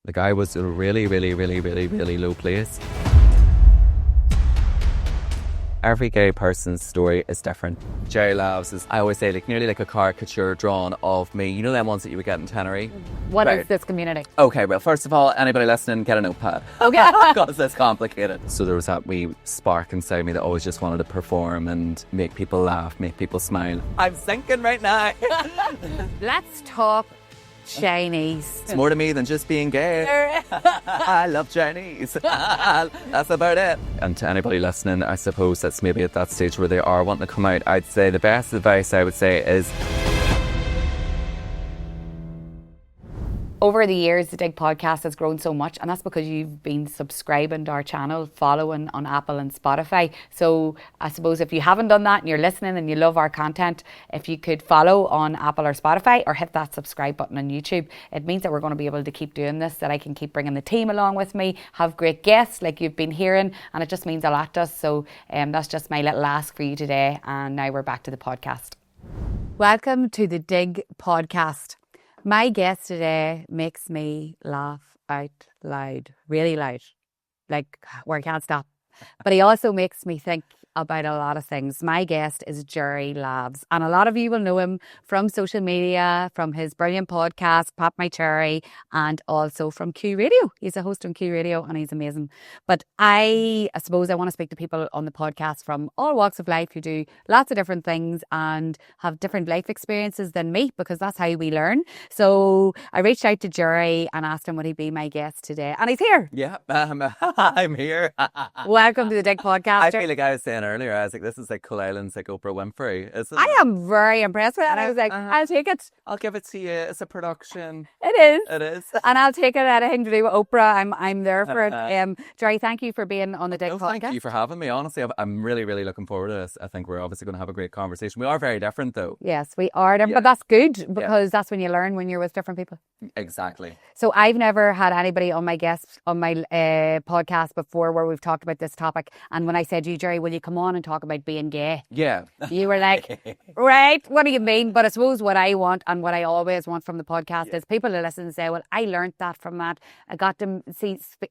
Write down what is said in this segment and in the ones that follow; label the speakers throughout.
Speaker 1: Like I was in a really, really, really, really, really low place. Every gay person's story is different. Gerry Lavz is, I always say, like nearly like a caricature drawn of me. You know them ones that you would get in Tannery?
Speaker 2: What is this community?
Speaker 1: Okay, well, first of all, anybody listening, get a notepad.
Speaker 2: Okay.
Speaker 1: Because it's complicated. So there was that wee spark inside me that always just wanted to perform and make people laugh, make people smile. I'm sinking right now.
Speaker 2: Let's talk Chinese.
Speaker 1: It's more to me than just being gay. I love Chinese. That's about it. And to anybody listening, I suppose that's maybe at that stage where they are wanting to come out, I'd say the best advice I would say is...
Speaker 2: Over the years, the Dig podcast has grown so much, and that's because you've been subscribing to our channel, following on Apple and Spotify. So I suppose if you haven't done that and you're listening and you love our content, if you could follow on Apple or Spotify or hit that subscribe button on YouTube, it means that we're going to be able to keep doing this, that I can keep bringing the team along with me, have great guests like you've been hearing, and it just means a lot to us. So that's just my little ask for you today. And now we're back to the podcast. Welcome to the Dig podcast. My guest today makes me laugh out loud, really loud, like where I can't stop. But he also makes me think about a lot of things. My guest is Gerry Lavz, and a lot of you will know him from social media, from his brilliant podcast, Pop My Cherry, and also from Q Radio. He's a host on Q Radio and he's amazing. But I suppose I want to speak to people on the podcast from all walks of life who do lots of different things and have different life experiences than me, because that's how we learn. So I reached out to Gerry and asked him would he be my guest today, and he's here.
Speaker 1: Yeah, I'm here.
Speaker 2: Welcome to the Dig podcast.
Speaker 1: I feel like I was saying earlier, I was like, this is like Cool Island's like Oprah Winfrey, isn't it?
Speaker 2: I am very impressed with that. I was like, I'll take it.
Speaker 1: I'll give it to you. It's a production.
Speaker 2: It is.
Speaker 1: It is.
Speaker 2: And I'll take it. Anything to do with Oprah, I'm there for it. Gerry, thank you for being on the Dig podcast.
Speaker 1: Thank you for having me. Honestly, I'm really, really looking forward to this. I think we're obviously going to have a great conversation. We are very different though.
Speaker 2: Yes, we are. But that's good, because that's when you learn, when you're with different people.
Speaker 1: Exactly.
Speaker 2: So I've never had anybody on my podcast before where we've talked about this topic. And when I said to you, Gerry, will you come on and talk about being gay?
Speaker 1: Yeah.
Speaker 2: You were like, right, what do you mean? But I suppose what I want and what I always want from the podcast is people to listen and say, well, I learned that from that. I got to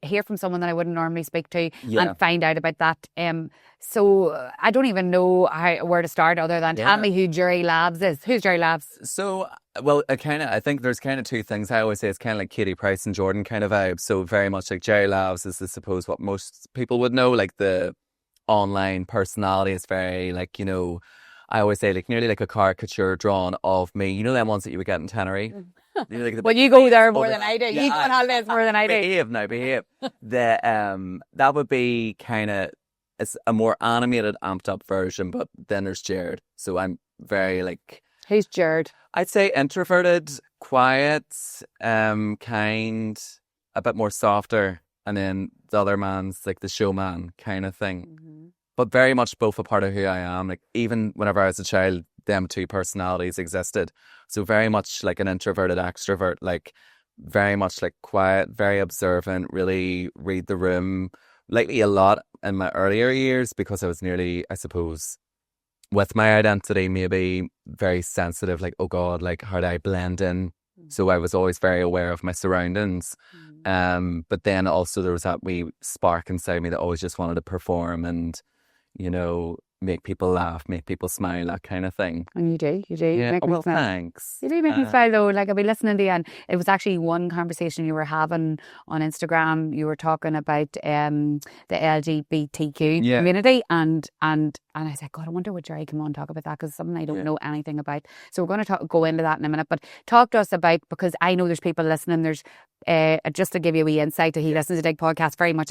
Speaker 2: hear from someone that I wouldn't normally speak to and find out about that. So I don't even know where to start other than tell me who Gerry Lavz is. Who's Gerry Lavz?
Speaker 1: So, well, I think there's kind of two things. I always say it's kind of like Katie Price and Jordan kind of vibe. So very much like Gerry Lavz is, I suppose, what most people would know, like the online personality is very like, you know, I always say like nearly like a caricature drawn of me. You know them ones that you would get in Tannery? You know, like
Speaker 2: well, you go there more than I do.
Speaker 1: Yeah,
Speaker 2: you go on holidays more than I do.
Speaker 1: Behave. That would be kind of, it's a more animated, amped up version, but then there's Jared. So I'm very like...
Speaker 2: Who's Jared?
Speaker 1: I'd say introverted, quiet, kind, a bit more softer. And then the other man's like the showman kind of thing. Mm-hmm. But very much both a part of who I am. Like even whenever I was a child, them two personalities existed. So very much like an introverted extrovert, like very much like quiet, very observant, really read the room. Lately a lot in my earlier years because I was nearly, I suppose, with my identity, maybe very sensitive, like, oh God, like how do I blend in? So I was always very aware of my surroundings. But then also there was that wee spark inside me that always just wanted to perform and, you know, make people laugh, make people smile, that kind of thing.
Speaker 2: And you do.
Speaker 1: Yeah.
Speaker 2: Make me smile.
Speaker 1: Thanks.
Speaker 2: You do make me smile though. Like I'll be listening to you, and it was actually one conversation you were having on Instagram. You were talking about the LGBTQ community, and I said, God, I wonder would Gerry come on and talk about that, because it's something I don't know anything about. So we're going to go into that in a minute. But talk to us about, because I know there's people listening. There's just to give you a wee insight, he listens to Dig podcast very much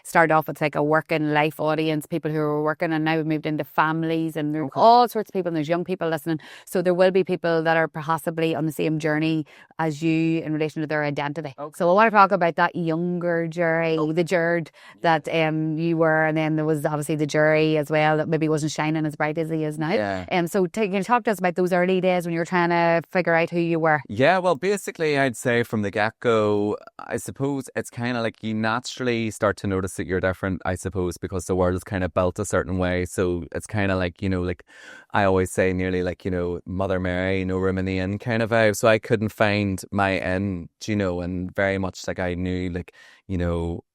Speaker 2: started off with like a working life audience, people who are working, and now we've moved into families, and there's all sorts of people, and there's young people listening. So there will be people that are possibly on the same journey as you in relation to their identity. So I want to talk about that younger Gerry, the Jared that you were, and then there was obviously the Gerry as well that maybe wasn't shining as bright as he is now. So can you talk to us about those early days when you were trying to figure out who you were?
Speaker 1: Yeah, well, basically I'd say from the get-go, get-go, I suppose it's kind of like you naturally start to notice that you're different, I suppose, because the world is kind of built a certain way. So it's kind of like, like I always say nearly like, Mother Mary, no room in the inn kind of vibe. So I couldn't find my inn, and very much like I knew like,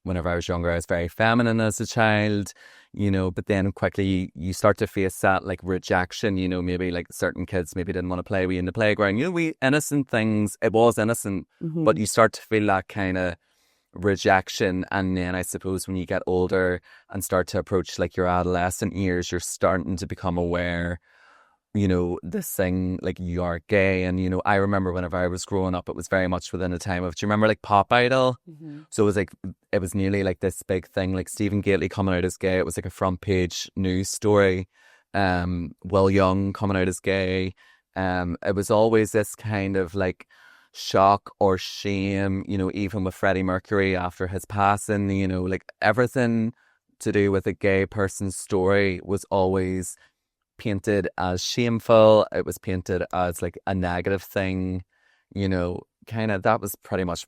Speaker 1: whenever I was younger, I was very feminine as a child. But then quickly you start to face that like rejection, maybe like certain kids maybe didn't want to play with you in the playground, we innocent things, it was innocent, but you start to feel that kind of rejection. And then I suppose when you get older and start to approach like your adolescent years, you're starting to become aware, this thing like you are gay. And I remember whenever I was growing up, it was very much within a time of, do you remember like Pop Idol? So it was like, it was nearly like this big thing, like Stephen Gately coming out as gay. It was like a front page news story. Will Young coming out as gay. It was always this kind of like shock or shame, even with Freddie Mercury after his passing, like everything to do with a gay person's story was always painted as shameful. It was painted as like a negative thing, kind of. That was pretty much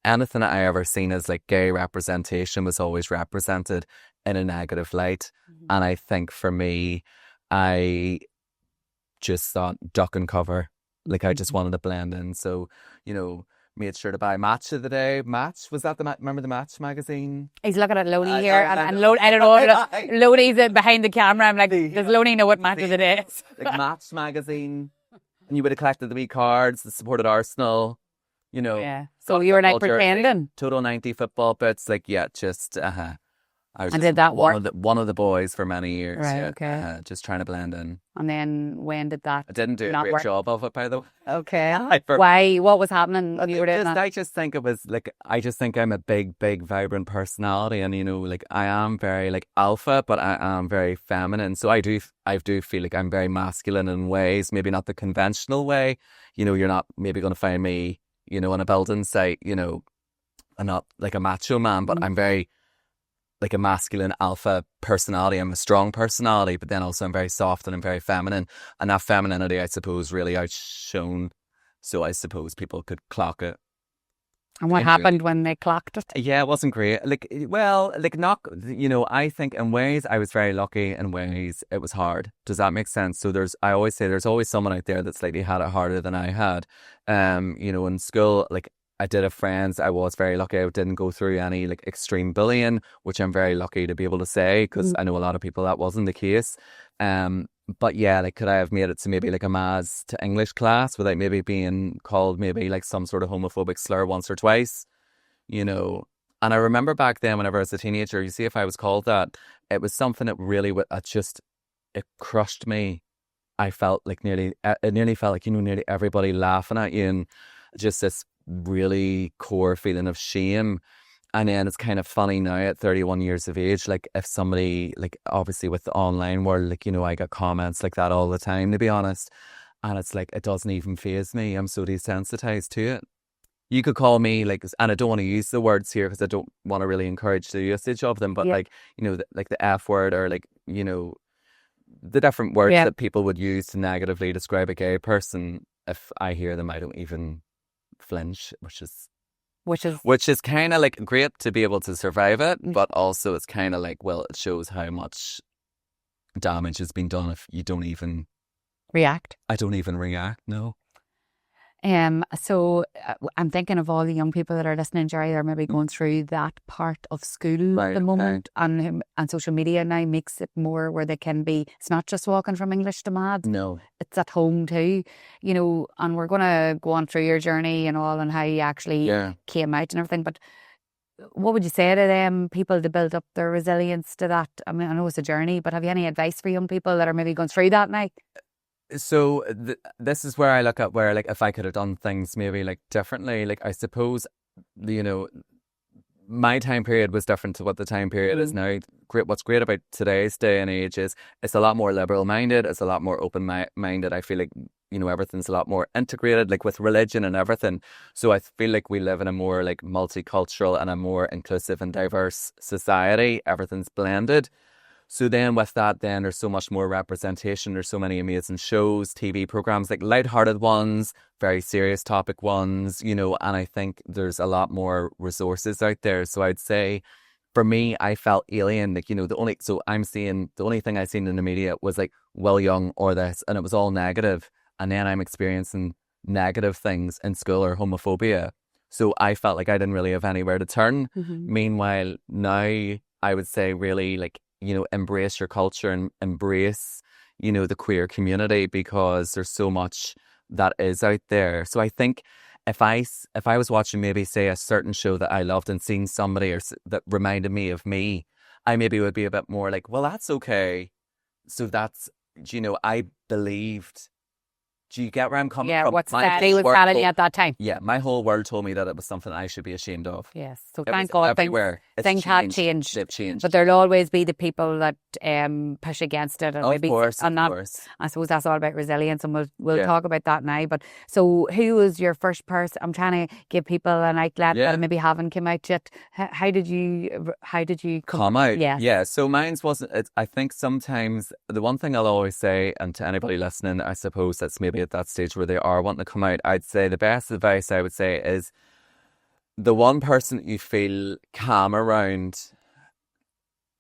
Speaker 1: anything that I ever seen as like gay representation was always represented in a negative light. And I think for me, I just thought duck and cover, like I just wanted to blend in. So made sure to buy Match of the Day. Match, was that remember the Match magazine?
Speaker 2: He's looking at Loney here, and Loney, I don't know, Loney's behind the camera. I'm like, does Loney know what Match of the Day is?
Speaker 1: Like Match magazine, and you would have collected the wee cards that supported Arsenal,
Speaker 2: Yeah. So you were like pretending.
Speaker 1: Total 90 football bits, like just I was
Speaker 2: and did that work?
Speaker 1: One of the boys for many years.
Speaker 2: Right.
Speaker 1: Yeah,
Speaker 2: Okay.
Speaker 1: just trying to blend in.
Speaker 2: And then when did that?
Speaker 1: I didn't do a great job of it, by the way.
Speaker 2: Okay. Why? What was happening when you were doing that?
Speaker 1: I just think it was like, I just think I'm a big, vibrant personality, and like I am very like alpha, but I am very feminine. So I do feel like I'm very masculine in ways, maybe not the conventional way. You're not maybe going to find me, on a building site, I'm not like a macho man, but I'm very like a masculine alpha personality. I'm a strong personality, but then also I'm very soft and I'm very feminine. And that femininity, I suppose, really outshone. So I suppose people could clock it.
Speaker 2: And what happened when they clocked it?
Speaker 1: Yeah, it wasn't great. Like, well, like not, I think in ways I was very lucky, in ways it was hard. Does that make sense? So I always say there's always someone out there that's slightly had it harder than I had. In school, like, I did have friends. I was very lucky. I didn't go through any like extreme bullying, which I'm very lucky to be able to say, because I know a lot of people that wasn't the case. But yeah, like, could I have made it to maybe like a Maths to English class without maybe being called maybe like some sort of homophobic slur once or twice, And I remember back then, whenever I was a teenager, you see, if I was called that, it was something that really it crushed me. I felt like it nearly felt like, nearly everybody laughing at you, and just this really core feeling of shame. And then it's kind of funny now at 31 years of age, like if somebody, like obviously with the online world, like, I get comments like that all the time, to be honest. And it's like, it doesn't even faze me. I'm so desensitized to it. You could call me like, and I don't want to use the words here because I don't want to really encourage the usage of them, but like, like the F word, or like, the different words that people would use to negatively describe a gay person. If I hear them, I don't even flinch, which is kind of like great to be able to survive it, but also it's kind of like, well, it shows how much damage has been done if you don't even
Speaker 2: react.
Speaker 1: I don't even react. No.
Speaker 2: So I'm thinking of all the young people that are listening, Gerry, are maybe going through that part of school at the moment, and social media now makes it more where they can be. It's not just walking from English to Maths.
Speaker 1: No,
Speaker 2: it's at home too. And we're going to go on through your journey and all, and how you actually came out and everything. But what would you say to them, people, to build up their resilience to that? I mean, I know it's a journey, but have you any advice for young people that are maybe going through that now?
Speaker 1: So this is where I look at where, like, if I could have done things maybe like differently, like, I suppose, my time period was different to what the time period is now. What's great about today's day and age is it's a lot more liberal minded. It's a lot more open minded. I feel like, everything's a lot more integrated, like with religion and everything. So I feel like we live in a more like multicultural and a more inclusive and diverse society. Everything's blended. So then with that, then there's so much more representation. There's so many amazing shows, TV programs, like lighthearted ones, very serious topic ones, you know, and I think there's a lot more resources out there. So I'd say for me, I felt alien. Like, you know, the only thing I seen in the media was like Will Young or this, and it was all negative. And then I'm experiencing negative things in school or homophobia. So I felt like I didn't really have anywhere to turn. Meanwhile, now I would say really like, you know, embrace your culture and embrace, you know, the queer community, because there's so much that is out there. So I think if I was watching maybe say a certain show that I loved and seeing somebody that reminded me of me, I maybe would be a bit more like, well, that's okay. So that's, you know, I believed. Do you get where I'm coming from?
Speaker 2: What's that? They was reality at that time.
Speaker 1: Yeah, my whole world told me that it was something I should be ashamed of.
Speaker 2: Yes, so thank God things have changed.
Speaker 1: They've changed.
Speaker 2: But there'll always be the people that push against it. And
Speaker 1: of course.
Speaker 2: I suppose that's all about resilience, and we'll talk about that now. But so who was your first person? I'm trying to give people an outlet that maybe haven't come out yet. How did you
Speaker 1: come out?
Speaker 2: Yeah.
Speaker 1: So mine's wasn't. I think sometimes the one thing I'll always say, and to anybody listening, I suppose that's maybe at that stage where they are wanting to come out, I'd say the best advice I would say is the one person that you feel calm around,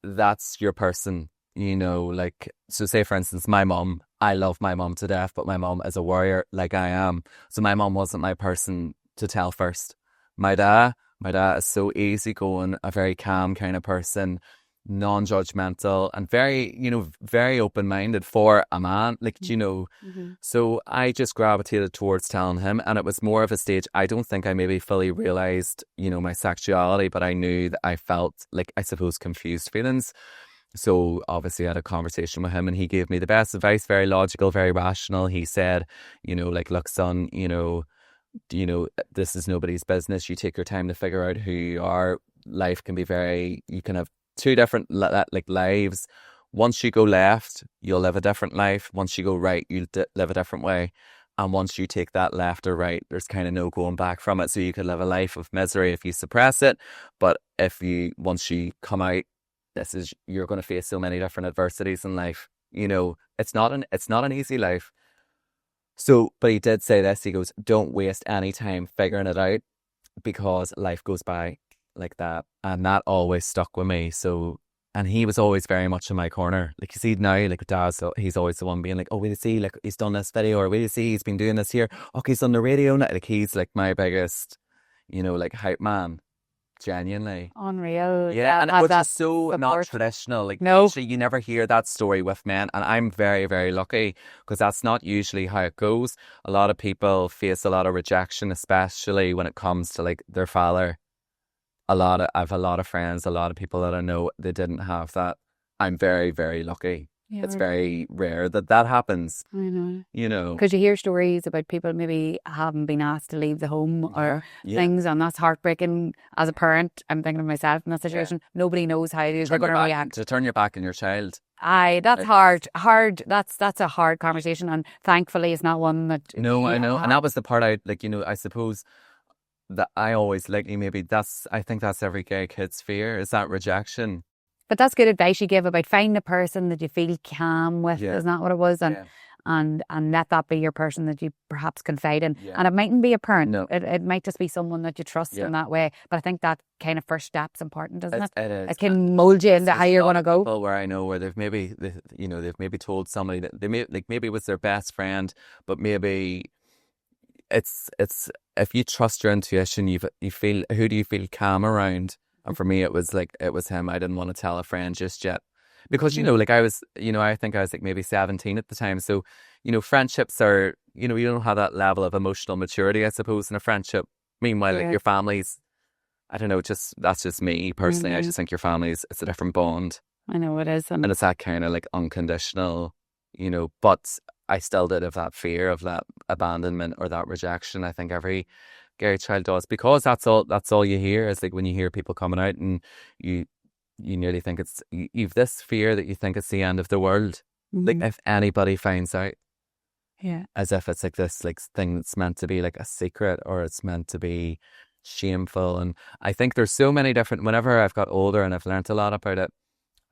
Speaker 1: that's your person, you know, like, so say for instance, my mum, I love my mum to death, but my mum is a warrior like I am. So my mum wasn't my person to tell first. My dad is so easygoing, a very calm kind of person, non-judgmental and very, you know, very open-minded for a man, like, you know. So I just gravitated towards telling him, and it was more of a stage. I don't think I maybe fully realised, you know, my sexuality, but I knew that I felt like, I suppose, confused feelings. So obviously I had a conversation with him, and he gave me the best advice, very logical, very rational. He said, you know, like, look son, you know, this is nobody's business. You take your time to figure out who you are. Life can be you can have two different like lives. Once you go left, you'll live a different life. Once you go right, you'll live a different way. And once you take that left or right, there's kind of no going back from it. So you could live a life of misery if you suppress it, but once you come out, you're going to face so many different adversities in life. You know, it's not an easy life. So, but he did say this. He goes, don't waste any time figuring it out, because life goes by like that. And that always stuck with me. So, and he was always very much in my corner. Like, you see now, like Dad, so he's always the one being like, oh, will you see, like, he's done this video, or will you see, he's been doing this here. Okay, he's on the radio now. Like, he's like my biggest, you know, like, hype man. Genuinely.
Speaker 2: Unreal.
Speaker 1: Yeah, and which is so support. Not traditional. Like,
Speaker 2: no.
Speaker 1: Actually, you never hear that story with men. And I'm very, very lucky, because that's not usually how it goes. A lot of people face a lot of rejection, especially when it comes to like their father. I have a lot of friends, a lot of people that I know, they didn't have that. I'm very, very lucky. Yeah, it's very rare that happens.
Speaker 2: I know.
Speaker 1: You know.
Speaker 2: Because you hear stories about people maybe haven't been asked to leave the home or things, and that's heartbreaking. As a parent, I'm thinking of myself in that situation. Nobody knows how they're going to react.
Speaker 1: To turn your back on your child.
Speaker 2: Aye, that's hard. That's a hard conversation, and thankfully it's not one that...
Speaker 1: No, I know. And that was the part I suppose... that I always I think that's every gay kid's fear, is that rejection.
Speaker 2: But that's good advice you give about finding a person that you feel calm with, isn't that what it was? And let that be your person that you perhaps confide in. And it mightn't be a parent. No. It might just be someone that you trust in that way. But I think that kind of first step's important, isn't it?
Speaker 1: It is.
Speaker 2: It can mould you into how you're going to go.
Speaker 1: People where I know where they've maybe told somebody that maybe it was their best friend, but maybe it's if you trust your intuition, you feel, who do you feel calm around? And for me, it was him. I didn't want to tell a friend just yet, because you know, like I think I was like maybe 17 at the time. So you know, friendships are, you know, you don't have that level of emotional maturity, I suppose, in a friendship. Meanwhile, like your family's, I don't know, that's just me personally. I just think your family's, it's a different bond.
Speaker 2: I know it is,
Speaker 1: and it's that kind of like unconditional, you know. But I still did have that fear of that abandonment or that rejection. I think every gay child does, because that's all you hear is like when you hear people coming out, and you nearly think you've this fear that you think it's the end of the world. Like if anybody finds out, as if it's like this like thing that's meant to be like a secret, or it's meant to be shameful. And I think there's so many different, whenever I've got older and I've learnt a lot about it,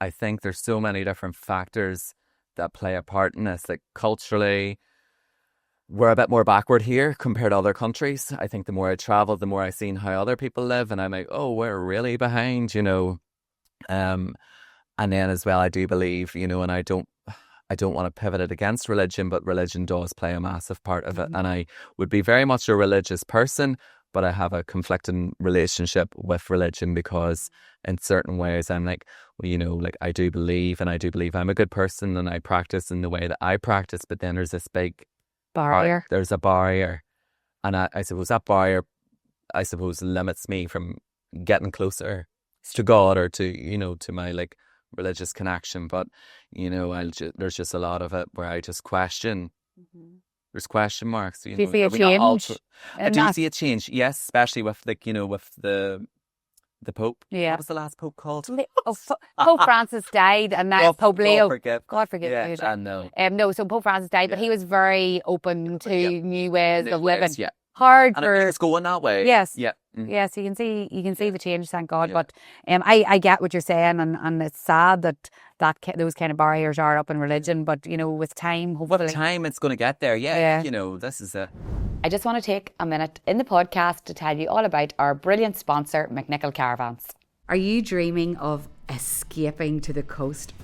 Speaker 1: I think there's so many different factors that play a part in this. Like culturally, we're a bit more backward here compared to other countries. I think the more I travel, the more I seen how other people live, and I'm like, oh, we're really behind, you know. And then as well, I do believe, you know, and I don't want to pivot it against religion, but religion does play a massive part of it. And I would be very much a religious person, but I have a conflicting relationship with religion because in certain ways I'm like, well, you know, like I do believe I'm a good person and I practice in the way that I practice, but then there's this big
Speaker 2: barrier.
Speaker 1: There's a barrier. And I suppose that barrier, limits me from getting closer to God or to, you know, to my like religious connection. But, you know, there's just a lot of it where I just question. There's question marks. You
Speaker 2: Do you
Speaker 1: know,
Speaker 2: see a
Speaker 1: are we not all
Speaker 2: change?
Speaker 1: I do see a change, yes, especially with like, you know, with the Pope.
Speaker 2: Yeah.
Speaker 1: What was the last Pope called?
Speaker 2: Pope Francis died, and now Pope Leo. God forgive
Speaker 1: yeah,
Speaker 2: me.
Speaker 1: I know.
Speaker 2: No, so Pope Francis died, but he was very open to new ways of living.
Speaker 1: Yeah.
Speaker 2: Hard
Speaker 1: And
Speaker 2: for
Speaker 1: it's going that way.
Speaker 2: yes,
Speaker 1: Yeah.
Speaker 2: yes. You can see the change. Thank God. But I get what you're saying, and it's sad that those kind of barriers are up in religion. But you know, with time, hopefully,
Speaker 1: it's going to get there. Yeah. You know, this is a.
Speaker 2: I just want to take a minute in the podcast to tell you all about our brilliant sponsor, McNichol Caravans. Are you dreaming of escaping to the coast?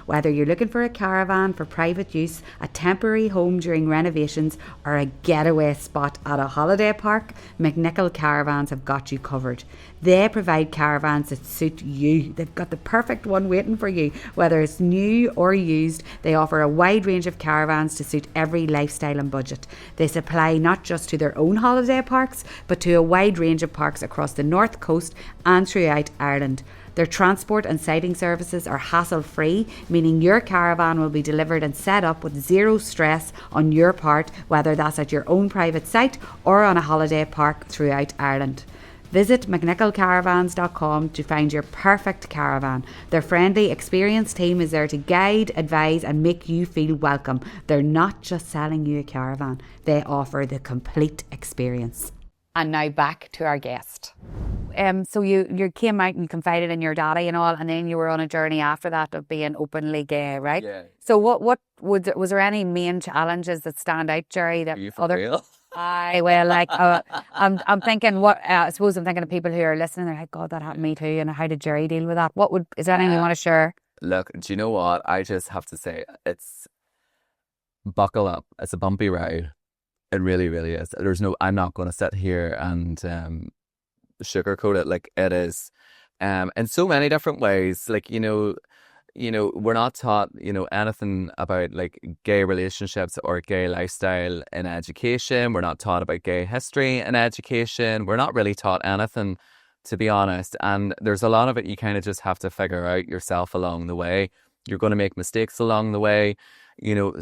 Speaker 2: Whether you're looking for a caravan for private use, a temporary home during renovations, or a getaway spot at a holiday park, McNichol Caravans have got you covered. They provide caravans that suit you. They've got the perfect one waiting for you. Whether it's new or used, they offer a wide range of caravans to suit every lifestyle and budget. They supply not just to their own holiday parks, but to a wide range of parks across the North Coast and throughout Ireland. Their transport and sighting services are hassle-free, meaning your caravan will be delivered and set up with zero stress on your part, whether that's at your own private site or on a holiday park throughout Ireland. Visit mcnicholcaravans.com to find your perfect caravan. Their friendly, experienced team is there to guide, advise and make you feel welcome. They're not just selling you a caravan, they offer the complete experience. And now back to our guest. So you came out and confided in your daddy and all, and then you were on a journey after that of being openly gay, right?
Speaker 1: Yeah.
Speaker 2: So what was there any main challenges that stand out, Gerry? That
Speaker 1: Are you for real?
Speaker 2: I'm thinking I suppose I'm thinking of people who are listening. They're like, God, that happened to me too. And how did Gerry deal with that? Is there anything you want to share?
Speaker 1: Look, do you know what? I just have to say, it's buckle up. It's a bumpy ride. It really, really is. I'm not going to sit here and sugarcoat it. Like it is, in so many different ways. Like you know, we're not taught anything about like gay relationships or gay lifestyle in education. We're not taught about gay history in education. We're not really taught anything, to be honest. And there's a lot of it you kind of just have to figure out yourself along the way. You're going to make mistakes along the way. You know,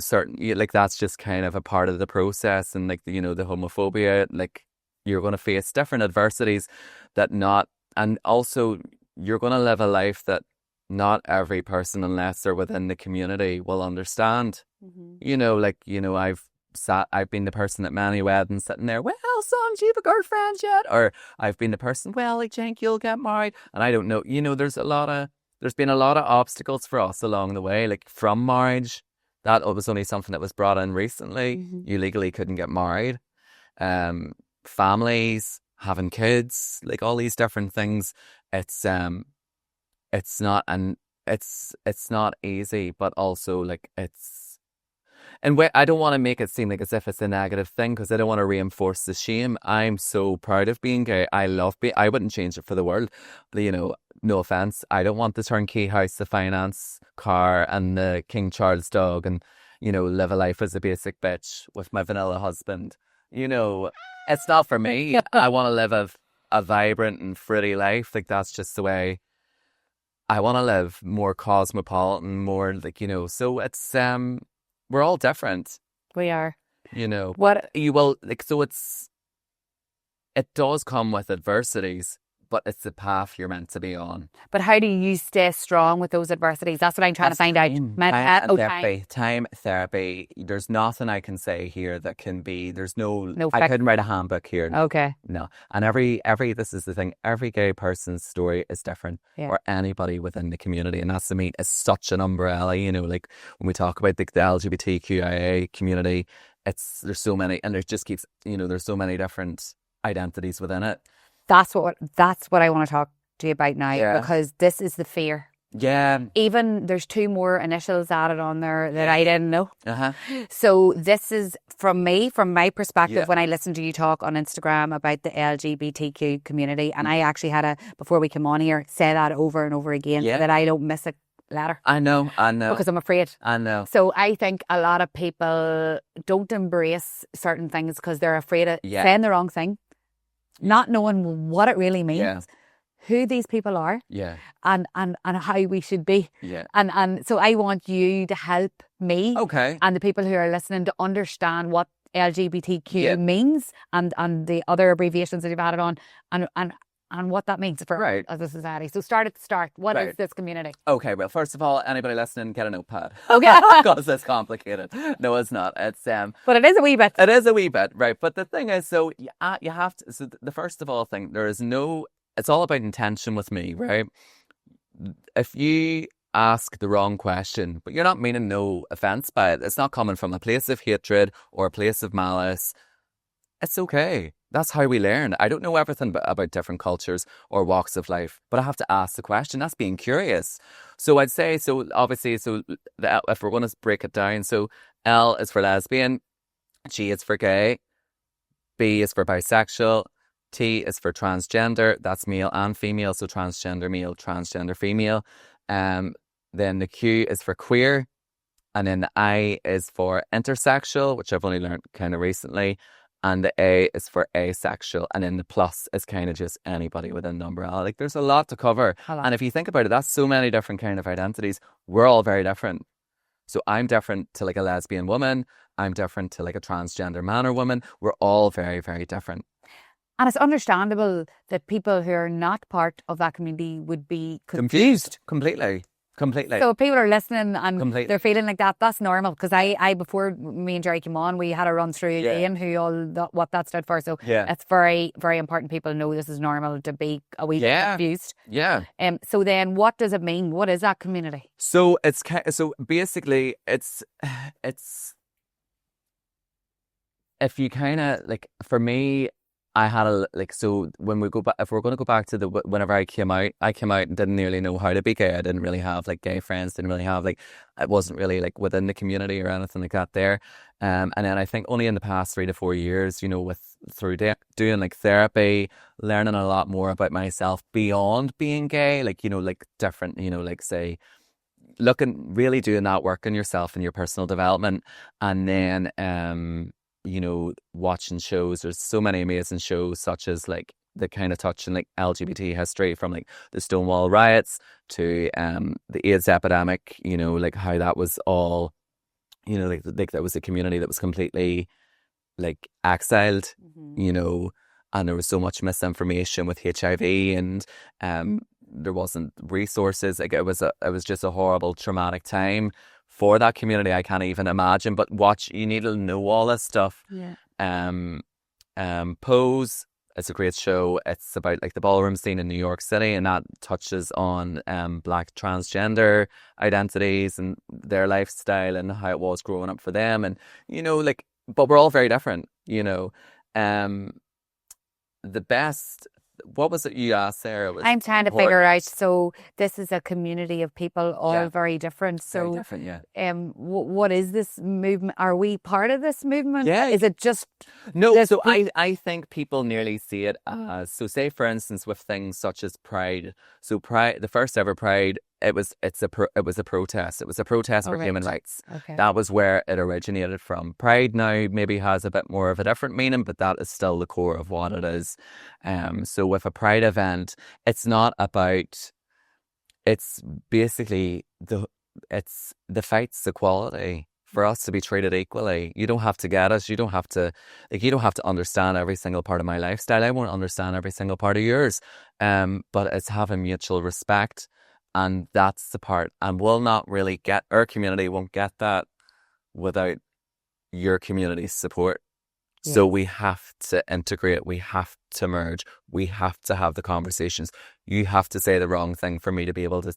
Speaker 1: like that's just kind of a part of the process. And like, the homophobia, like you're going to face different adversities and also you're going to live a life that not every person, unless they're within the community, will understand. I've been the person at many weddings sitting there, well, son, do you have a girlfriend yet? Or I've been the person, well, like, Jake, you'll get married. And I don't know, there's been a lot of obstacles for us along the way, like from marriage. That was only something that was brought in recently. Mm-hmm. You legally couldn't get married. Families, having kids, like all these different things. It's not easy, but also like and I don't want to make it seem like as if it's a negative thing, because I don't want to reinforce the shame. I'm so proud of being gay. I wouldn't change it for the world. But, no offense, I don't want the turnkey house, the finance car and the King Charles dog and, live a life as a basic bitch with my vanilla husband. It's not for me. I want to live a vibrant and fruity life. Like that's just the way I want to live, more cosmopolitan, more like, so it's, we're all different.
Speaker 2: We are.
Speaker 1: What you will like, so it does come with adversities, but it's the path you're meant to be on.
Speaker 2: But how do you stay strong with those adversities? That's what I'm trying to find out.
Speaker 1: Time, therapy. There's nothing I can say here that can be. There's no. I
Speaker 2: fix.
Speaker 1: couldn't write a handbook here.
Speaker 2: Okay.
Speaker 1: No. And this is the thing. Every gay person's story is different, or anybody within the community, and that's it's such an umbrella. You know, like when we talk about the LGBTQIA community, there's so many, and there just keeps. You know, there's so many different identities within it.
Speaker 2: That's what I want to talk to you about now, because this is the fear.
Speaker 1: Yeah.
Speaker 2: Even there's 2 more initials added on there that I didn't know.
Speaker 1: Uh-huh.
Speaker 2: So this is from my perspective, when I listen to you talk on Instagram about the LGBTQ community, and I actually had before we came on here, say that over and over again so that I don't miss a letter.
Speaker 1: I know.
Speaker 2: Because I'm afraid.
Speaker 1: I know.
Speaker 2: So I think a lot of people don't embrace certain things because they're afraid of saying the wrong thing, not knowing what it really means, who these people are, and how we should be. And so I want you to help me and the people who are listening to understand what LGBTQ means and the other abbreviations that you've added on and what that means for us as a society. So start at the start. What is this community?
Speaker 1: Okay, well, first of all, anybody listening, get a notepad.
Speaker 2: Okay.
Speaker 1: Because it's complicated. No, it's not. It's
Speaker 2: but it is a wee bit.
Speaker 1: It is a wee bit, right? But the thing is, so you have to. So the first of all thing, there is no. It's all about intention with me, right? If you ask the wrong question, but you're not meaning no offense by it, it's not coming from a place of hatred or a place of malice. It's okay. That's how we learn. I don't know everything about different cultures or walks of life, but I have to ask the question. That's being curious. So I'd say, obviously, if we're going to break it down, so L is for lesbian, G is for gay, B is for bisexual, T is for transgender. That's male and female, so transgender male, transgender female. Then the Q is for queer, and then the I is for intersexual, which I've only learned kind of recently. And the A is for asexual. And then the plus is kind of just anybody within the umbrella. Like, there's a lot to cover. And if you think about it, that's so many different kind of identities. We're all very different. So I'm different to like a lesbian woman. I'm different to like a transgender man or woman. We're all very, very different.
Speaker 2: And it's understandable that people who are not part of that community would be
Speaker 1: confused. Completely.
Speaker 2: So if people are listening and they're feeling like that, that's normal. Because I before me and Gerry came on, we had a run through Ian, what that stood for. So it's very, very important people know this is normal to be a wee bit confused.
Speaker 1: Yeah.
Speaker 2: So then what does it mean? What is that community?
Speaker 1: So basically it's if you kind of like, for me, I had so when we go back, if we're going to go back to whenever I came out and didn't really know how to be gay. I didn't really have like gay friends, didn't really have I wasn't really like within the community or anything like that there. And then I think only in the past 3 to 4 years, you know, through doing like therapy, learning a lot more about myself beyond being gay, like, you know, like different, you know, like say, really doing that work on yourself and your personal development. And then, you know, watching shows. There's so many amazing shows, such as like the kind of touching like LGBT history, from like the Stonewall riots to the AIDS epidemic. You know, like how that was all, you know, like that was a community that was completely like exiled. You know, and there was so much misinformation with HIV, and there wasn't resources. Like it was just a horrible, traumatic time for that community. I can't even imagine. But you need to know all this stuff. Pose is a great show. It's about like the ballroom scene in New York City, and that touches on Black transgender identities and their lifestyle and how it was growing up for them. And, you know, like, but we're all very different, you know. What was it you asked, Sarah?
Speaker 2: I'm trying to figure out. So this is a community of people, all very different. So
Speaker 1: very different, yeah.
Speaker 2: What is this movement? Are we part of this movement?
Speaker 1: Yeah.
Speaker 2: Is it just
Speaker 1: no? So I think people nearly see it as, so say for instance with things such as Pride. So Pride, the first ever Pride, it was a protest. It was a protest for human rights.
Speaker 2: Okay.
Speaker 1: That was where it originated from. Pride now maybe has a bit more of a different meaning, but that is still the core of what it is. So with a Pride event, it's not about. It's basically the fight's equality. For us to be treated equally. You don't have to get us. You don't have to understand every single part of my lifestyle. I won't understand every single part of yours. But it's having mutual respect, and that's the part. And we'll not really get, our community won't get that without your community's support. So we have to integrate, we have to merge, we have to have the conversations. You have to say the wrong thing for me to be able to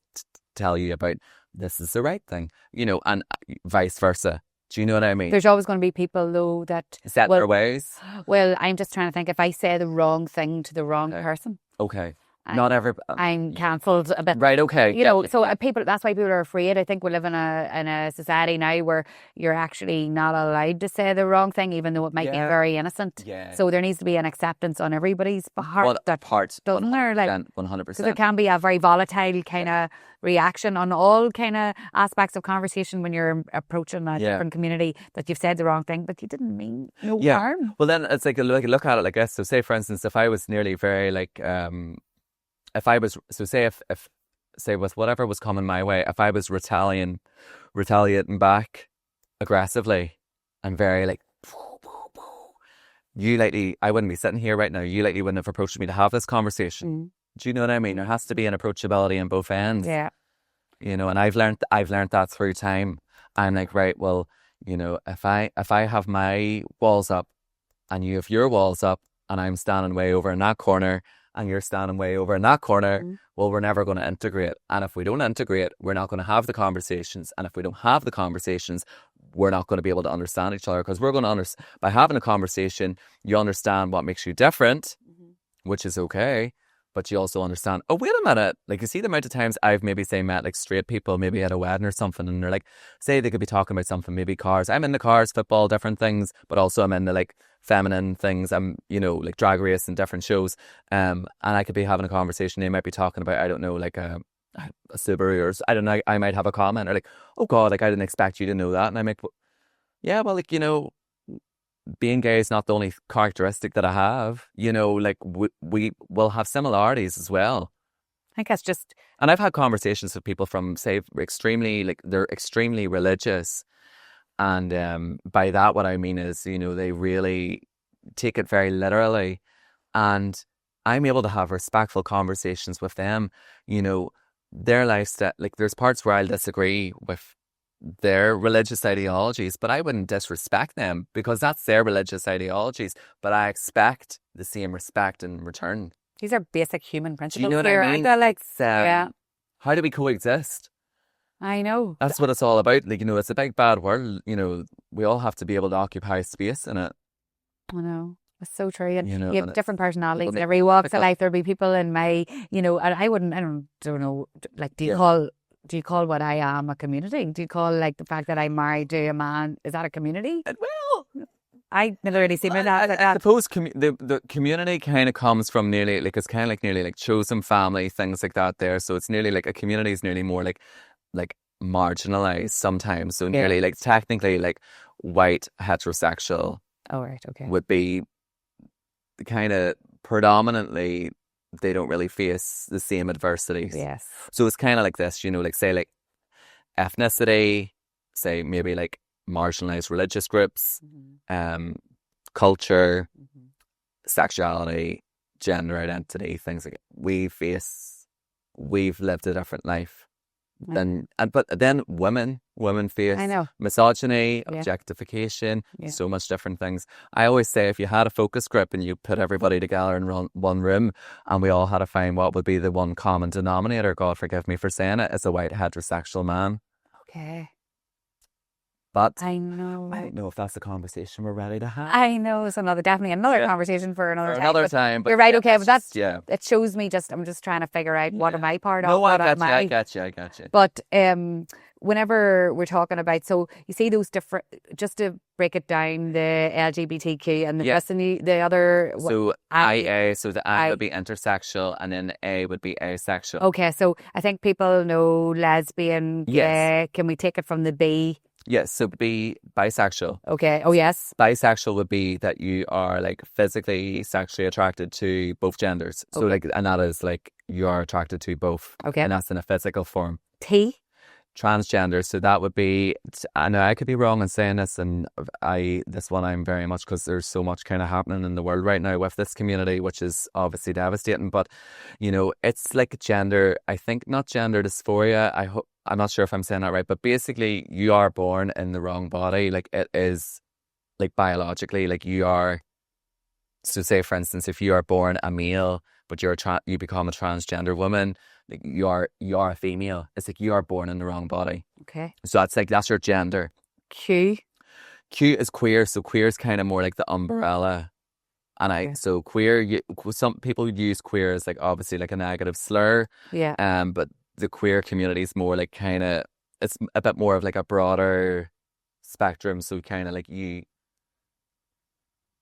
Speaker 1: tell you about this is the right thing, you know, and vice versa. Do you know what I mean?
Speaker 2: There's always going to be people, though, that
Speaker 1: set their ways.
Speaker 2: Well, I'm just trying to think, if I say the wrong thing to the wrong person.
Speaker 1: Okay. Not everybody.
Speaker 2: I'm cancelled a bit.
Speaker 1: Right, okay.
Speaker 2: You know, so people, that's why people are afraid. I think we live in a society now where you're actually not allowed to say the wrong thing, even though it might be very innocent.
Speaker 1: Yeah.
Speaker 2: So there needs to be an acceptance on everybody's part. Doesn't there? Like,
Speaker 1: 100%.
Speaker 2: Because there can be a very volatile kind of reaction on all kind of aspects of conversation when you're approaching a different community, that you've said the wrong thing, but you didn't mean no harm.
Speaker 1: Well, then it's like, look at it like this. So say, for instance, if I was nearly very like... if I was, so say say with whatever was coming my way, if I was retaliating back aggressively and very like, you likely, I wouldn't be sitting here right now, you likely wouldn't have approached me to have this conversation. Do you know what I mean? There has to be an approachability on both ends.
Speaker 2: Yeah.
Speaker 1: You know, and I've learned that through time. I'm like, right, well, you know, if I have my walls up and you have your walls up and I'm standing way over in that corner and you're standing way over in that corner, well, we're never going to integrate. And if we don't integrate, we're not going to have the conversations. And if we don't have the conversations, we're not going to be able to understand each other, because we're going to by having a conversation, you understand what makes you different, which is okay. But you also understand, oh, wait a minute. Like, you see the amount of times I've maybe, say, met like straight people, maybe at a wedding or something, and they're like, say they could be talking about something, maybe cars. I'm into cars, football, different things, but also I'm into like feminine things. I'm, you know, like drag race and different shows. And I could be having a conversation. They might be talking about, I don't know, like a Subaru, or I don't know, I might have a comment or like, oh God, like I didn't expect you to know that. And I'm like, yeah, well, like, you know, being gay is not the only characteristic that I have. You know, like we will have similarities as well.
Speaker 2: I think that's just...
Speaker 1: And I've had conversations with people from, say, extremely, like, they're extremely religious. And by that, what I mean is, you know, they really take it very literally. And I'm able to have respectful conversations with them. You know, their lifestyle, like, there's parts where I'll disagree with their religious ideologies, but I wouldn't disrespect them because that's their religious ideologies, but I expect the same respect in return.
Speaker 2: These are basic human principles.
Speaker 1: Do you know what I mean?
Speaker 2: Like, yeah.
Speaker 1: How do we coexist?
Speaker 2: I know.
Speaker 1: That's what it's all about. Like, you know, it's a big bad world. You know, we all have to be able to occupy space in it.
Speaker 2: I know. It's so true. And
Speaker 1: you know,
Speaker 2: you have different personalities in every walk of life. There'll be people in my, you know, and I don't know, like, do you call what I am a community? Do you call, like, the fact that I'm married to a man, is that a community?
Speaker 1: Well,
Speaker 2: I never really see that.
Speaker 1: I suppose the community kind of comes from nearly, like, it's kind of like nearly like chosen family, things like that there. So it's nearly like a community is nearly more like marginalized sometimes. So nearly like technically like white heterosexual would be the kind of predominantly, they don't really face the same adversities.
Speaker 2: Yes.
Speaker 1: So it's kind of like this, you know, like, say, like ethnicity, say maybe like marginalized religious groups, culture, sexuality, gender identity, things like that. We've lived a different life but then women face misogyny, objectification, so much different things. I always say, if you had a focus group and you put everybody together in one room and we all had to find what would be the one common denominator, God forgive me for saying it, it's a white heterosexual man.
Speaker 2: Okay.
Speaker 1: But
Speaker 2: I know.
Speaker 1: I don't know if that's a conversation we're ready to have.
Speaker 2: I know it's definitely another conversation for another time.
Speaker 1: But
Speaker 2: you're right, okay, but that's
Speaker 1: it
Speaker 2: shows me I'm just trying to figure out what am I part of.
Speaker 1: No, I got you.
Speaker 2: But whenever we're talking about, so you see those different, just to break it down, the LGBTQ and the rest of the other.
Speaker 1: So IA, so the I would be intersexual and then A would be asexual.
Speaker 2: Okay, so I think people know lesbian, gay. Can we take it from the B?
Speaker 1: Yes, so be bisexual.
Speaker 2: Okay. Oh, yes.
Speaker 1: Bisexual would be that you are like physically, sexually attracted to both genders. So like, and that is like you are attracted to both.
Speaker 2: Okay.
Speaker 1: And that's in a physical form.
Speaker 2: T?
Speaker 1: transgender. So that would be, I know I could be wrong in saying this, and this one I'm very much, because there's so much kind of happening in the world right now with this community, which is obviously devastating. But it's like gender, I think, not gender dysphoria. I'm not sure if I'm saying that right, but basically you are born in the wrong body. Like, it is like biologically, like you are. So say, for instance, if you are born a male, but you become a transgender woman, like you are a female. It's like you are born in the wrong body.
Speaker 2: Okay.
Speaker 1: So that's your gender.
Speaker 2: Q
Speaker 1: is queer. So queer is kind of more like the umbrella. And so queer, some people use queer as like obviously like a negative slur.
Speaker 2: Yeah.
Speaker 1: But the queer community is more like it's a bit more of like a broader spectrum. So kind of like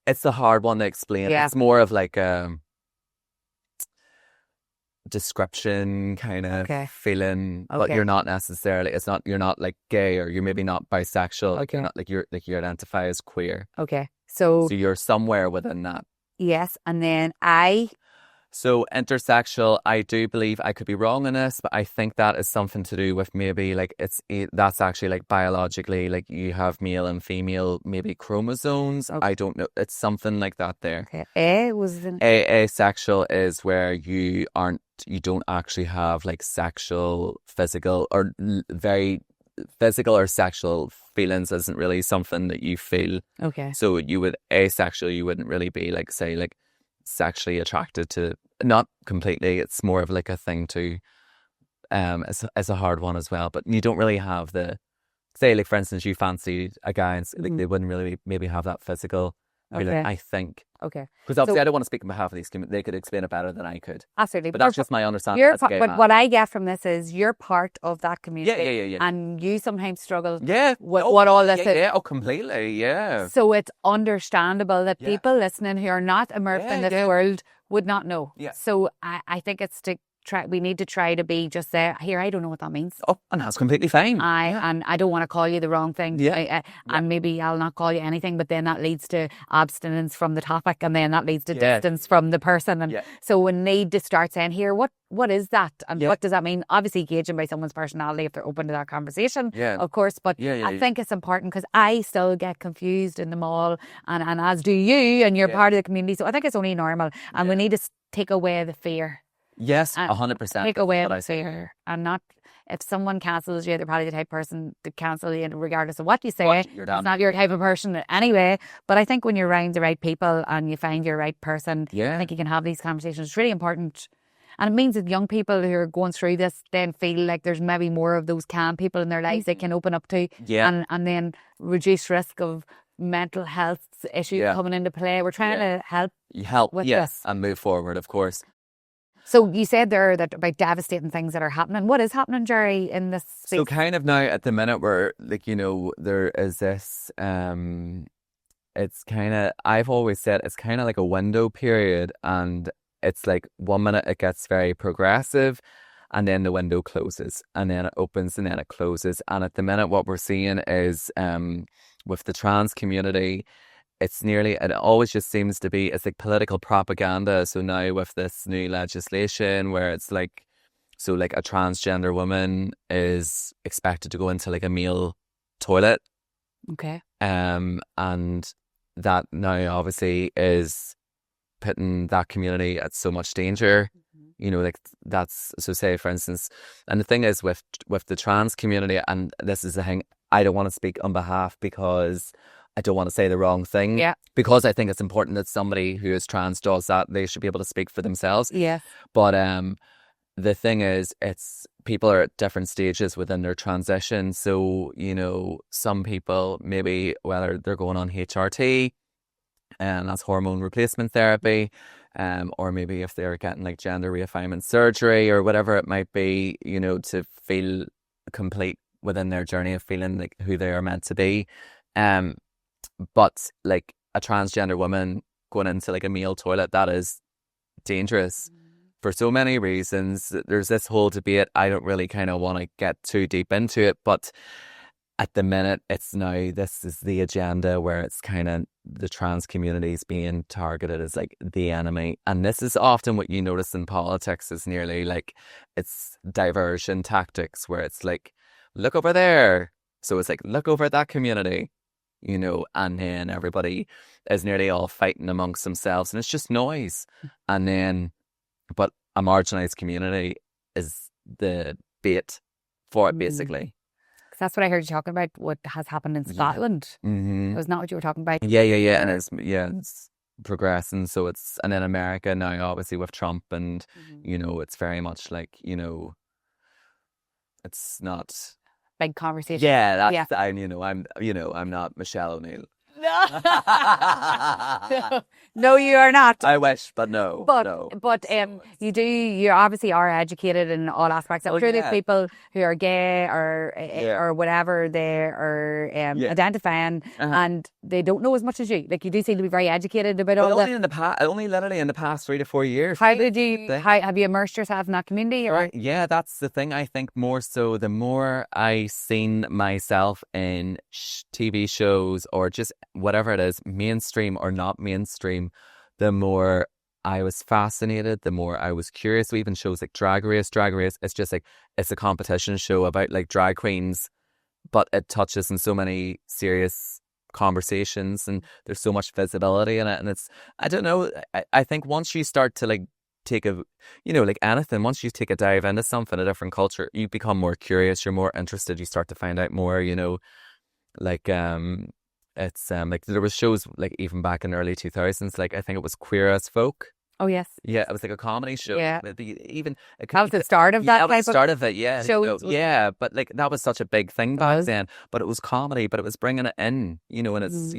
Speaker 1: it's a hard one to explain.
Speaker 2: Yeah.
Speaker 1: It's more of like a description kind of feeling, but you're not necessarily. You're not like gay, or you're maybe not bisexual.
Speaker 2: Okay.
Speaker 1: You're not like you identify as queer.
Speaker 2: Okay. So
Speaker 1: you're somewhere within that.
Speaker 2: Yes, and then
Speaker 1: So intersexual, I do believe, I could be wrong in this, but I think that is something to do with maybe like that's actually like biologically, like you have male and female maybe chromosomes. Okay. I don't know. It's something like that there.
Speaker 2: Okay.
Speaker 1: Asexual is where you don't actually have like sexual, physical, or very physical or sexual feelings. Isn't really something that you feel.
Speaker 2: Okay.
Speaker 1: So asexual, you wouldn't really be like, say, like sexually attracted to, not completely, it's more of like a thing too. It's a hard one as well, but you don't really have say, like, for instance, you fancied a guy and like they wouldn't really maybe have that physical feeling, I think.
Speaker 2: Okay.
Speaker 1: Because obviously I don't want to speak on behalf of these, they could explain it better than I could.
Speaker 2: Absolutely.
Speaker 1: But that's just my understanding.
Speaker 2: But what I get from this is you're part of that community.
Speaker 1: Yeah.
Speaker 2: And you sometimes struggle
Speaker 1: with
Speaker 2: what all this is.
Speaker 1: Yeah, completely, yeah.
Speaker 2: So it's understandable that people listening who are not immersed in this world would not know.
Speaker 1: Yeah.
Speaker 2: So I think it's we need to try to be just there. Here, I don't know what that means.
Speaker 1: Oh, and that's completely fine.
Speaker 2: And I don't want to call you the wrong thing.
Speaker 1: Yeah.
Speaker 2: And maybe I'll not call you anything, but then that leads to abstinence from the topic, and then that leads to distance from the person. And so we need to start saying, here, what is that? And what does that mean? Obviously gauging by someone's personality if they're open to that conversation, of course. But I think it's important, because I still get confused in the mall, and as do you, and you're part of the community. So I think it's only normal, and we need to take away the fear.
Speaker 1: Yes, 100%.
Speaker 2: Take away the fear, and not, if someone cancels you, they're probably the type of person to cancel you regardless of what you say. It's not your type of person anyway. But I think when you're around the right people and you find your right person, I think you can have these conversations. It's really important. And it means that young people who are going through this then feel like there's maybe more of those calm people in their lives they can open up to, and then reduce risk of mental health issues coming into play. We're trying to help with this
Speaker 1: and move forward, of course.
Speaker 2: So you said there that about devastating things that are happening. What is happening, Gerry, in this space?
Speaker 1: So kind of now at the minute where, like, there is this, it's kind of, I've always said it's kind of like a window period, and it's like 1 minute it gets very progressive, and then the window closes, and then it opens, and then it closes. And at the minute what we're seeing is with the trans community, it always just seems to be, it's like political propaganda. So now with this new legislation where it's like, so like a transgender woman is expected to go into like a male toilet.
Speaker 2: Okay.
Speaker 1: And that now obviously is putting that community at so much danger. Like that's, so say for instance, and the thing is with the trans community, and this is the thing, I don't want to speak on behalf because I don't want to say the wrong thing.
Speaker 2: Yeah.
Speaker 1: Because I think it's important that somebody who is trans does that. They should be able to speak for themselves.
Speaker 2: Yeah.
Speaker 1: But the thing is, people are at different stages within their transition. So, some people maybe, whether they're going on HRT, and that's hormone replacement therapy, or maybe if they're getting like gender reassignment surgery or whatever it might be, to feel complete within their journey of feeling like who they are meant to be. But like a transgender woman going into like a male toilet, that is dangerous for so many reasons. There's this whole debate. I don't really kind of want to get too deep into it, but at the minute this is the agenda where it's kind of the trans community is being targeted as like the enemy. And this is often what you notice in politics, is nearly like it's diversion tactics, where it's like look over there. So it's like, look over at that community, and then everybody is nearly all fighting amongst themselves and it's just noise. And then, but a marginalized community is the bait for it, basically.
Speaker 2: Because that's what I heard you talking about, what has happened in Scotland.
Speaker 1: Mm-hmm.
Speaker 2: It was not what you were talking about.
Speaker 1: Yeah. And it's progressing. So and then America now, obviously with Trump and, it's very much like, it's not
Speaker 2: Big conversation.
Speaker 1: Yeah, that's I'm not Michelle O'Neill.
Speaker 2: No, you are not.
Speaker 1: I wish, but no.
Speaker 2: But you obviously are educated in all aspects. I'm sure there's people who are gay or whatever they are identifying, and they don't know as much as you. Like, you do seem to be very educated about all that.
Speaker 1: Only literally in the past 3 to 4 years.
Speaker 2: How have you immersed yourself in that community? Or?
Speaker 1: Yeah, that's the thing. I think more so the more I seen myself in TV shows or just whatever it is, mainstream or not mainstream, the more I was fascinated, the more I was curious. So even shows like Drag Race, it's just like, it's a competition show about like drag queens, but it touches on so many serious conversations and there's so much visibility in it. And it's, I don't know, I think once you start to like take like anything, once you take a dive into something, a different culture, you become more curious, you're more interested, you start to find out more, like, it's like there was shows like even back in the early 2000s, like I think it was Queer as Folk.
Speaker 2: Oh yes.
Speaker 1: Yeah, it was like a comedy show.
Speaker 2: Yeah.
Speaker 1: That
Speaker 2: was the start of that.
Speaker 1: That was the start of it. Yeah.
Speaker 2: Shows.
Speaker 1: Yeah, but like that was such a big thing back then. But it was comedy, but it was bringing it in, and it's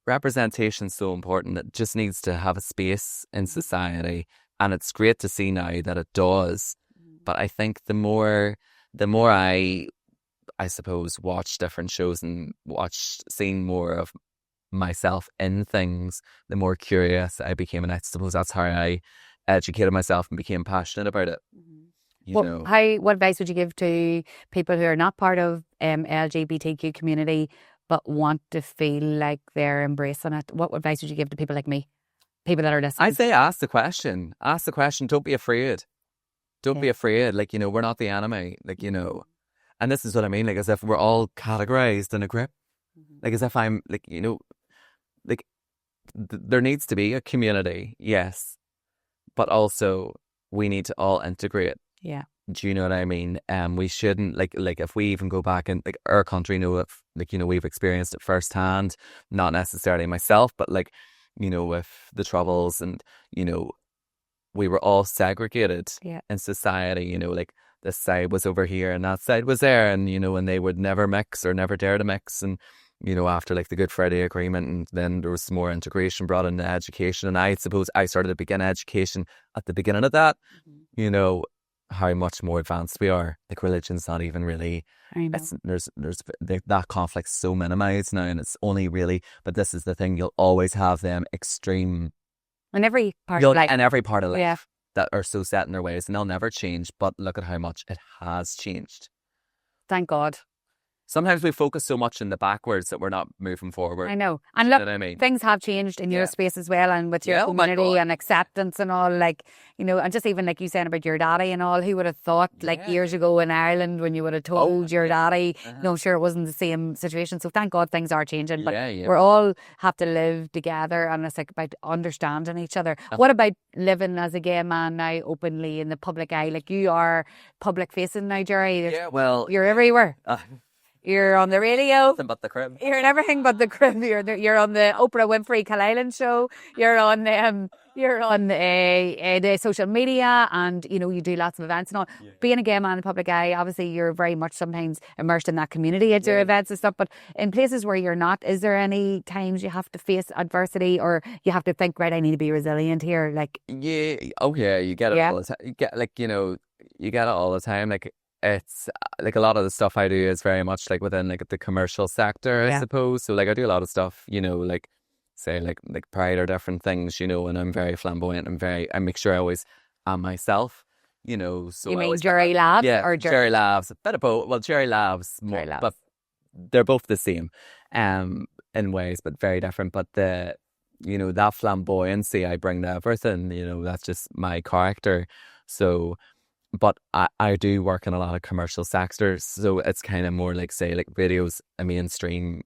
Speaker 1: representation's so important. It just needs to have a space in society, and it's great to see now that it does. But I think the more I suppose watch different shows and seeing more of myself in things, the more curious I became, and I suppose that's how I educated myself and became passionate about it. What
Speaker 2: advice would you give to people who are not part of LGBTQ community but want to feel like they're embracing it? What advice would you give to people like me, people that are listening?
Speaker 1: I say ask the question. Don't be afraid. Don't be afraid. Like, we're not the enemy. Like, and this is what I mean, like, as if we're all categorized in a group. Like, as if I'm, like, like, there needs to be a community, yes. But also, we need to all integrate.
Speaker 2: Yeah.
Speaker 1: Do you know what I mean? We shouldn't, like if we even go back and, like, our country, we've experienced it firsthand. Not necessarily myself, but, like, with the Troubles and, we were all segregated in society, like, this side was over here and that side was there, and and they would never mix or never dare to mix. And after like the Good Friday Agreement, and then there was more integration brought into education, and I suppose I started to begin education at the beginning of that. How much more advanced we are. Like, religion's not even really, that conflict's so minimized now, and it's only really, but this is the thing, you'll always have them extreme
Speaker 2: in every part of life.
Speaker 1: In every part of life. That are so set in their ways, and they'll never change. But look at how much it has changed.
Speaker 2: Thank God.
Speaker 1: Sometimes we focus so much in the backwards that we're not moving forward.
Speaker 2: I know. And look, things have changed in your space as well, and with your community and acceptance and all, like, and just even like you saying about your daddy and all, who would have thought like years ago in Ireland when you would have told your daddy, no, sure, it wasn't the same situation. So thank God things are changing, but we're all have to live together, and it's like about understanding each other. What about living as a gay man now openly in the public eye? Like, you are public facing now, Gerry.
Speaker 1: Yeah, well,
Speaker 2: you're everywhere. You're on the radio.
Speaker 1: Nothing but the crib.
Speaker 2: You're in everything but the crib. You're on the Oprah Winfrey Kyle Island show. You're on the social media, and you do lots of events and all. Being a gay man in the public eye, obviously you're very much sometimes immersed in that community at your events and stuff. But in places where you're not, is there any times you have to face adversity, or you have to think, right, I need to be resilient here? Like,
Speaker 1: you get it all the time. You get you get it all the time. Like, it's like a lot of the stuff I do is very much like within like the commercial sector, I suppose. So like I do a lot of stuff, like say like Pride or different things, and I'm very flamboyant. I make sure I always am myself, So
Speaker 2: you mean Gerry Lavz?
Speaker 1: Yeah,
Speaker 2: or
Speaker 1: Gerry Lavz, a bit of both. Well, Gerry Lavz more, but they're both the same, in ways, but very different. But that flamboyancy I bring to everything. That's just my character. So but I do work in a lot of commercial sectors, so it's kind of more like, say, like videos, a mainstream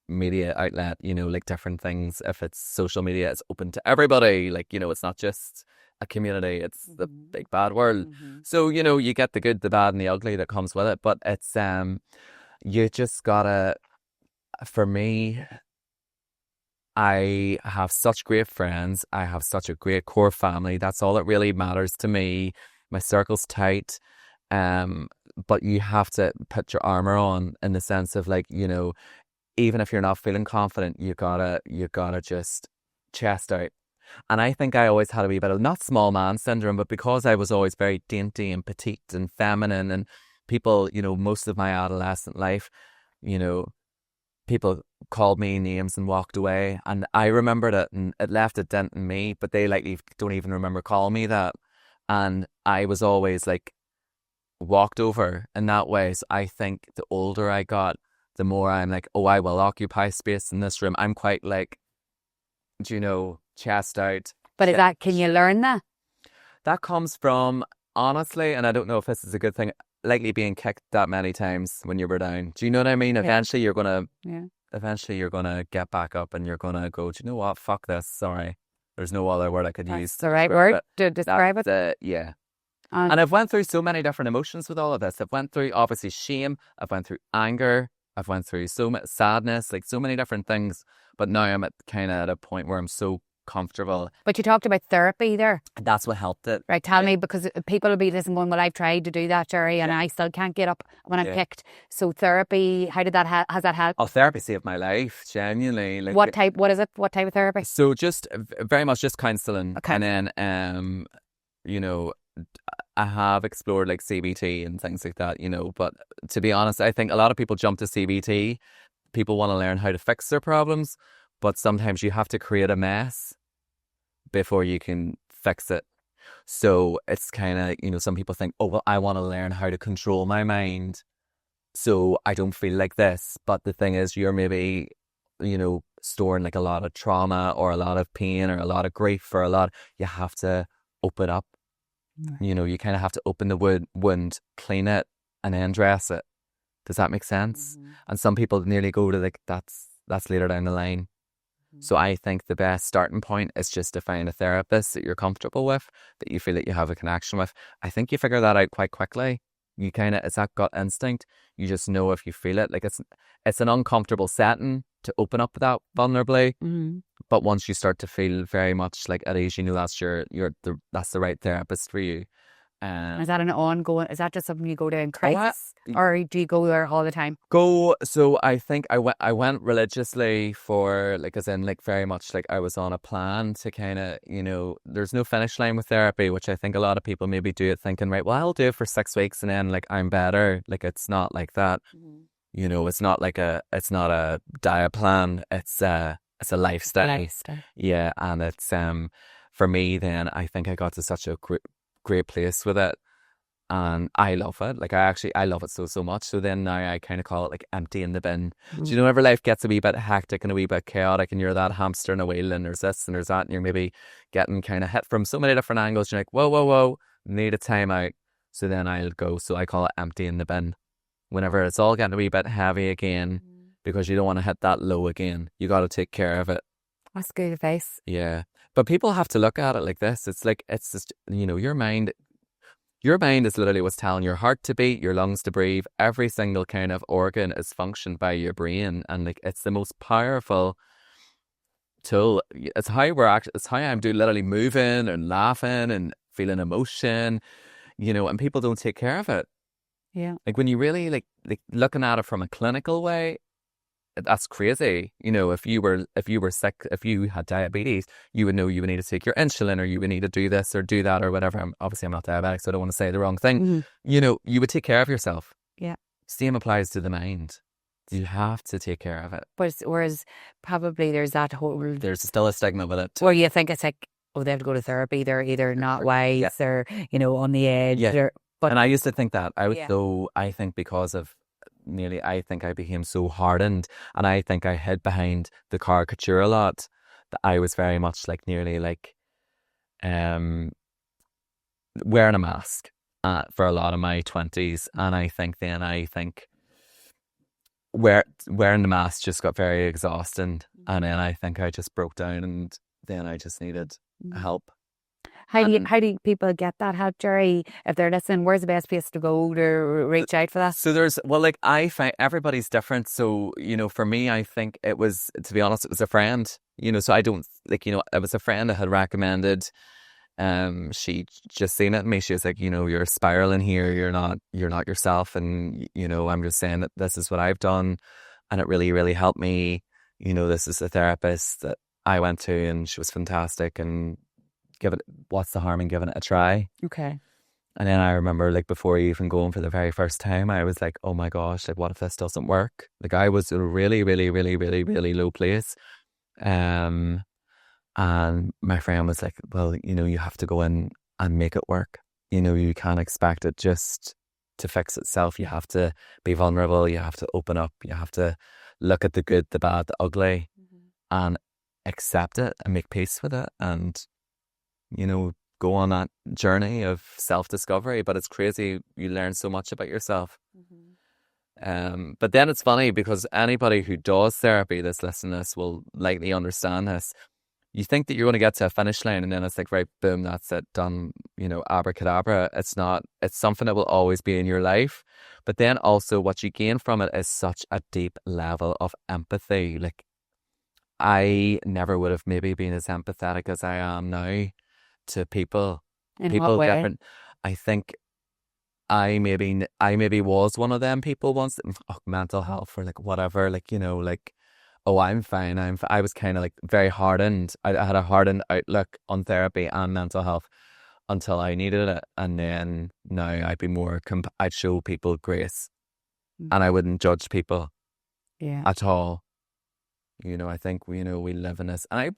Speaker 1: media outlet, you know, like different things. If it's social media, it's open to everybody. Like, you know, it's not just a community, it's the big bad world. So, you know, you get the good, the bad, and the ugly that comes with it. But it's you just gotta, for me, I have such great friends. I have such a great core family. That's all that really matters to me. My circle's tight. But you have to put your armor on, in the sense of, like, you know, even if you're not feeling confident, you gotta just chest out. And I think I always had a wee bit of, not small man syndrome, but because I was always very dainty and petite and feminine, and people, you know, most of my adolescent life, you know, people called me names and walked away. And I remembered it, and it left a dent in me, but they likely don't even remember calling me that. And I was always like walked over in that way. So I think the older I got, the more I'm like, oh, I will occupy space in this room. I'm quite like, do you know, chest out.
Speaker 2: But is that, can you learn that?
Speaker 1: That comes from, honestly, and I don't know if this is a good thing, likely being kicked that many times when you were down. Do you know what I mean? Eventually you're gonna get back up, and you're gonna go, do you know what? Fuck this. Sorry. There's no other word I could use.
Speaker 2: That's the right word to describe it.
Speaker 1: Yeah. And I've went through so many different emotions with all of this. I've went through, obviously, shame. I've went through anger. I've went through so much sadness, like so many different things. But now I'm at a point where I'm so comfortable.
Speaker 2: But you talked about therapy there.
Speaker 1: That's what helped it.
Speaker 2: Right, tell me, because people will be listening going, well, I've tried to do that, Gerry, and I still can't get up when I'm picked. So therapy, how did that has that helped?
Speaker 1: Oh, therapy saved my life, genuinely. Like,
Speaker 2: what is it? What type of therapy?
Speaker 1: So just very much just counselling.
Speaker 2: Okay.
Speaker 1: And then, you know, I have explored like CBT and things like that, you know, but to be honest, I think a lot of people jump to CBT. People want to learn how to fix their problems, but sometimes you have to create a mess before you can fix it. So it's kind of, you know, some people think, oh, well, I want to learn how to control my mind so I don't feel like this. But the thing is, you're maybe, you know, storing like a lot of trauma or a lot of pain or a lot of grief or you have to open up. You know, you kind of have to open the wound, clean it, and then dress it. Does that make sense? And some people nearly go to like, that's later down the line. So I think the best starting point is just to find a therapist that you're comfortable with, that you feel that you have a connection with. I think you figure that out quite quickly. You kind of, it's that gut instinct. You just know if you feel it. Like it's an uncomfortable setting to open up that vulnerably. But once you start to feel very much like at ease, you know that's that's the right therapist for you.
Speaker 2: Is that an ongoing? Is that just something you go to in crisis, or do you go there all the time?
Speaker 1: So I think I went religiously for like, as in like very much like I was on a plan to kind of, you know, there's no finish line with therapy, which I think a lot of people maybe do it thinking, right, well, I'll do it for 6 weeks and then like I'm better. Like it's not like that. You know, it's not a diet plan. It's a lifestyle. Yeah, and it's for me then I think I got to such a great place with it, and I love it. Like I love it so much. So then now I kind of call it like empty in the bin. Do you know, whenever life gets a wee bit hectic and a wee bit chaotic, and you're that hamster in a wheel, and there's this and there's that, and you're maybe getting kind of hit from so many different angles. You're like, whoa, need a time out. So then I'll go. So I call it empty in the bin. Whenever it's all getting a wee bit heavy again, because you don't want to hit that low again, you got to take care of it.
Speaker 2: That's good advice.
Speaker 1: Yeah. But people have to look at it like this. It's like, it's just, you know, your mind is literally what's telling your heart to beat, your lungs to breathe. Every single kind of organ is functioned by your brain. And like, it's the most powerful tool. It's how I'm doing, literally moving and laughing and feeling emotion, you know, and people don't take care of it.
Speaker 2: Yeah.
Speaker 1: Like when you really like looking at it from a clinical way, that's crazy. You know, if you were sick, if you had diabetes, you would know you would need to take your insulin, or you would need to do this or do that or whatever. Obviously I'm not diabetic, so I don't want to say the wrong thing. You know, you would take care of yourself.
Speaker 2: Yeah.
Speaker 1: Same applies to the mind. You have to take care of it.
Speaker 2: But whereas probably there's
Speaker 1: still a stigma with it.
Speaker 2: Where you think it's like, oh, they have to go to therapy. They're either not wise or, you know, on the edge.
Speaker 1: Yeah. And I used to think that. I think because of I think I became so hardened, and I think I hid behind the caricature a lot, that I was very much like nearly like wearing a mask. for a lot of my 20s. And I think wearing the mask just got very exhausting. And then I think I just broke down, and then I just needed help.
Speaker 2: How do people get that help, Gerry? If they're listening, where's the best place to go to reach out for that?
Speaker 1: So like I find everybody's different. So, for me, I think it was, to be honest, it was a friend, so I don't it was a friend that had recommended, she just seen it in me. She was like, you're spiraling here. You're not yourself. And, I'm just saying that this is what I've done. And it really, really helped me. This is a therapist that I went to, and she was fantastic. And what's the harm in giving it a try?
Speaker 2: Okay.
Speaker 1: And then I remember, like, before even going for the very first time, I was like, oh my gosh, like, what if this doesn't work? Like, I was in a really, really, really, really, really low place. And my friend was like, well, you have to go in and make it work. You can't expect it just to fix itself. You have to be vulnerable. You have to open up. You have to look at the good, the bad, the ugly, and accept it and make peace with it. And go on that journey of self-discovery. But it's crazy. You learn so much about yourself. But then it's funny, because anybody who does therapy that's listening to this will likely understand this. You think that you're going to get to a finish line, and then it's like, right, boom, that's it, done, abracadabra. It's not. It's something that will always be in your life. But then also what you gain from it is such a deep level of empathy. Like, I never would have maybe been as empathetic as I am now to people.
Speaker 2: In
Speaker 1: People
Speaker 2: what way?
Speaker 1: different. I think I maybe was one of them people once. Mental health or like whatever, like like, oh, I'm fine. I was kind of like very hardened. I had a hardened outlook on therapy and mental health until I needed it, and then now I'd be more. I'd show people grace, and I wouldn't judge people at all. I think we live in this, and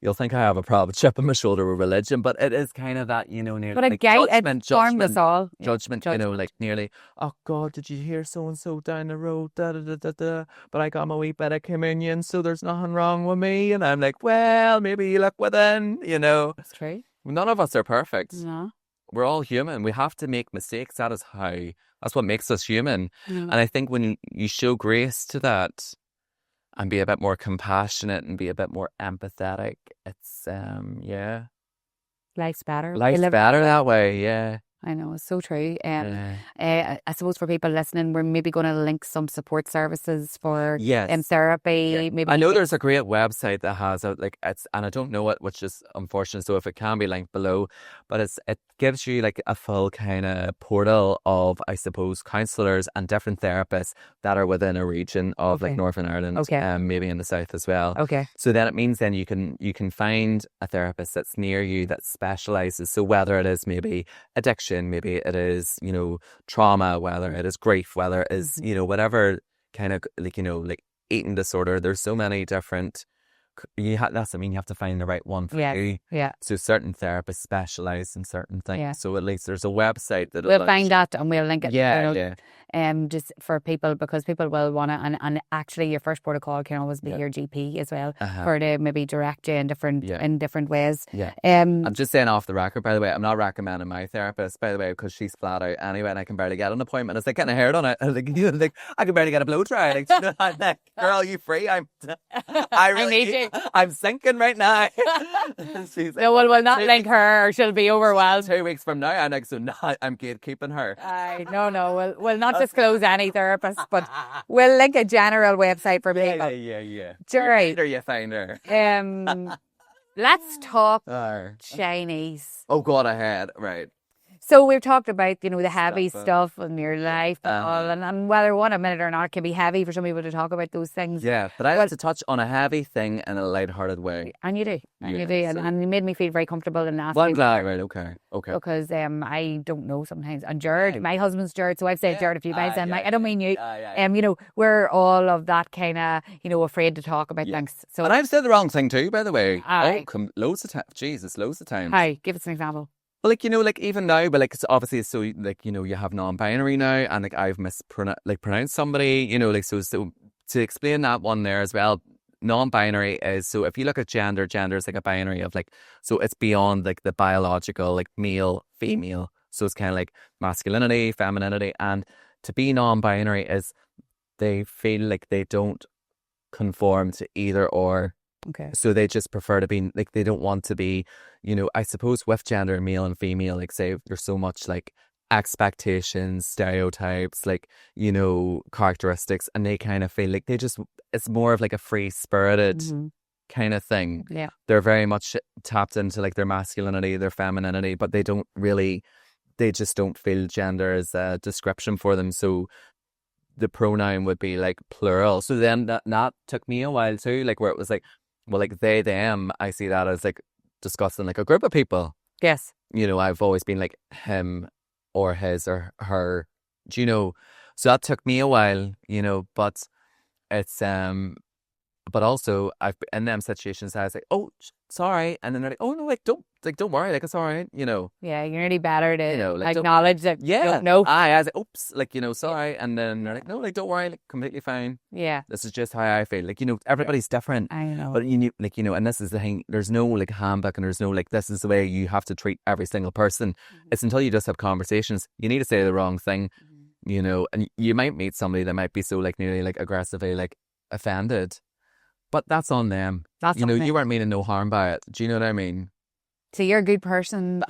Speaker 1: you'll think I have a problem chip on my shoulder with religion, but it is kind of that, near
Speaker 2: But
Speaker 1: like
Speaker 2: it formed us all.
Speaker 1: judgment, like nearly, oh God, did you hear so and so down the road? Da, da, da, da, da. But I got my wee bit of communion, so there's nothing wrong with me. And I'm like, well, maybe you look within,
Speaker 2: That's true.
Speaker 1: None of us are perfect.
Speaker 2: No.
Speaker 1: We're all human. We have to make mistakes. That's what makes us human. And I think when you show grace to that, and be a bit more compassionate and be a bit more empathetic, it's
Speaker 2: Life's better.
Speaker 1: Life's better that way, yeah.
Speaker 2: I know, it's so true. I suppose for people listening, we're maybe going to link some support services for therapy.
Speaker 1: Yeah.
Speaker 2: Maybe
Speaker 1: I know there's a great website that has and I don't know it, which is unfortunate. So if it can be linked below, but it gives you like a full kind of portal of, I suppose, counsellors and different therapists that are within a region of like Northern Ireland, maybe in the south as well.
Speaker 2: Okay.
Speaker 1: So then it means then you can find a therapist that's near you that specialises. So whether it is maybe addiction, maybe it is, trauma, whether it is grief, whether it is, whatever kind of like, like eating disorder. There's so many different, you have to find the right one for you.
Speaker 2: Yeah.
Speaker 1: So certain therapists specialise in certain things.
Speaker 2: Yeah.
Speaker 1: So at least there's a website that
Speaker 2: we'll find that and we'll link it.
Speaker 1: Yeah.
Speaker 2: Just for people, because people will want to, and actually your first protocol can always be your GP as well, for to maybe direct you in different ways.
Speaker 1: Yeah. I'm just saying off the record, by the way, I'm not recommending my therapist, by the way, because she's flat out anyway, and I can barely get an appointment. It's like getting a hair done. Like, I can barely get a blow dry. Like, I'm like, girl, you free? I need you. I'm sinking right now. She's like,
Speaker 2: no, we'll not link her, or she'll be overwhelmed.
Speaker 1: 2 weeks from now, I'm like, so now I'm gatekeeping her.
Speaker 2: No, we'll not disclose any therapist, but we'll link a general website for people.
Speaker 1: Yeah.
Speaker 2: Gerry,
Speaker 1: You find her.
Speaker 2: Let's talk Chinese.
Speaker 1: Oh, God, ahead. Right.
Speaker 2: So we've talked about, the heavy stuff in your life and all, and whether one admit it or not, it can be heavy for some people to talk about those things.
Speaker 1: Yeah, but I like to touch on a heavy thing in a lighthearted way.
Speaker 2: And you do. And you made me feel very comfortable in asking.
Speaker 1: Well, I'm glad, right, okay.
Speaker 2: Because I don't know sometimes. And Jared, my husband's Jared, so I've said Jared a few times, and I don't mean you. We're all of that kind of, afraid to talk about things. So,
Speaker 1: and I've said the wrong thing too, by the way. Loads of times. Jesus, loads of times.
Speaker 2: Hi, give us an example.
Speaker 1: Well, like, even now, but, like, it's obviously, so, like, you have non-binary now, and, like, I've pronounced somebody, so to explain that one there as well, non-binary is, so if you look at gender is like a binary of, like, so it's beyond, like, the biological, like, male, female. So it's kind of like masculinity, femininity, and to be non-binary is they feel like they don't conform to either or.
Speaker 2: Okay.
Speaker 1: So they just prefer to be like, they don't want to be, I suppose with gender, male and female, like say there's so much like expectations, stereotypes, like, characteristics, and they kind of feel like it's more of like a free spirited kind of thing.
Speaker 2: Yeah.
Speaker 1: They're very much tapped into like their masculinity, their femininity, but they just don't feel gender as a description for them. So the pronoun would be like plural. So then that took me a while too, like where it was like, well, like they, them, I see that as like discussing like a group of people.
Speaker 2: Yes.
Speaker 1: I've always been like him or his or her, so that took me a while, but it's, but also I've in them situations I was like, oh, sorry. And then they're like, oh no, like don't worry, like it's all right,
Speaker 2: Yeah, you're really better to
Speaker 1: like,
Speaker 2: acknowledge that you don't know.
Speaker 1: I was like, oops, like, sorry. And then they're like, no, like don't worry, like completely fine.
Speaker 2: Yeah.
Speaker 1: This is just how I feel. Like, everybody's different.
Speaker 2: I know.
Speaker 1: But like, and this is the thing, there's no like handbook and there's no like this is the way you have to treat every single person. It's until you just have conversations. You need to say the wrong thing, and you might meet somebody that might be so like nearly like aggressively like offended. But that's on them.
Speaker 2: That's on them.
Speaker 1: You weren't meaning no harm by it. Do you know what I mean?
Speaker 2: So you're a good person.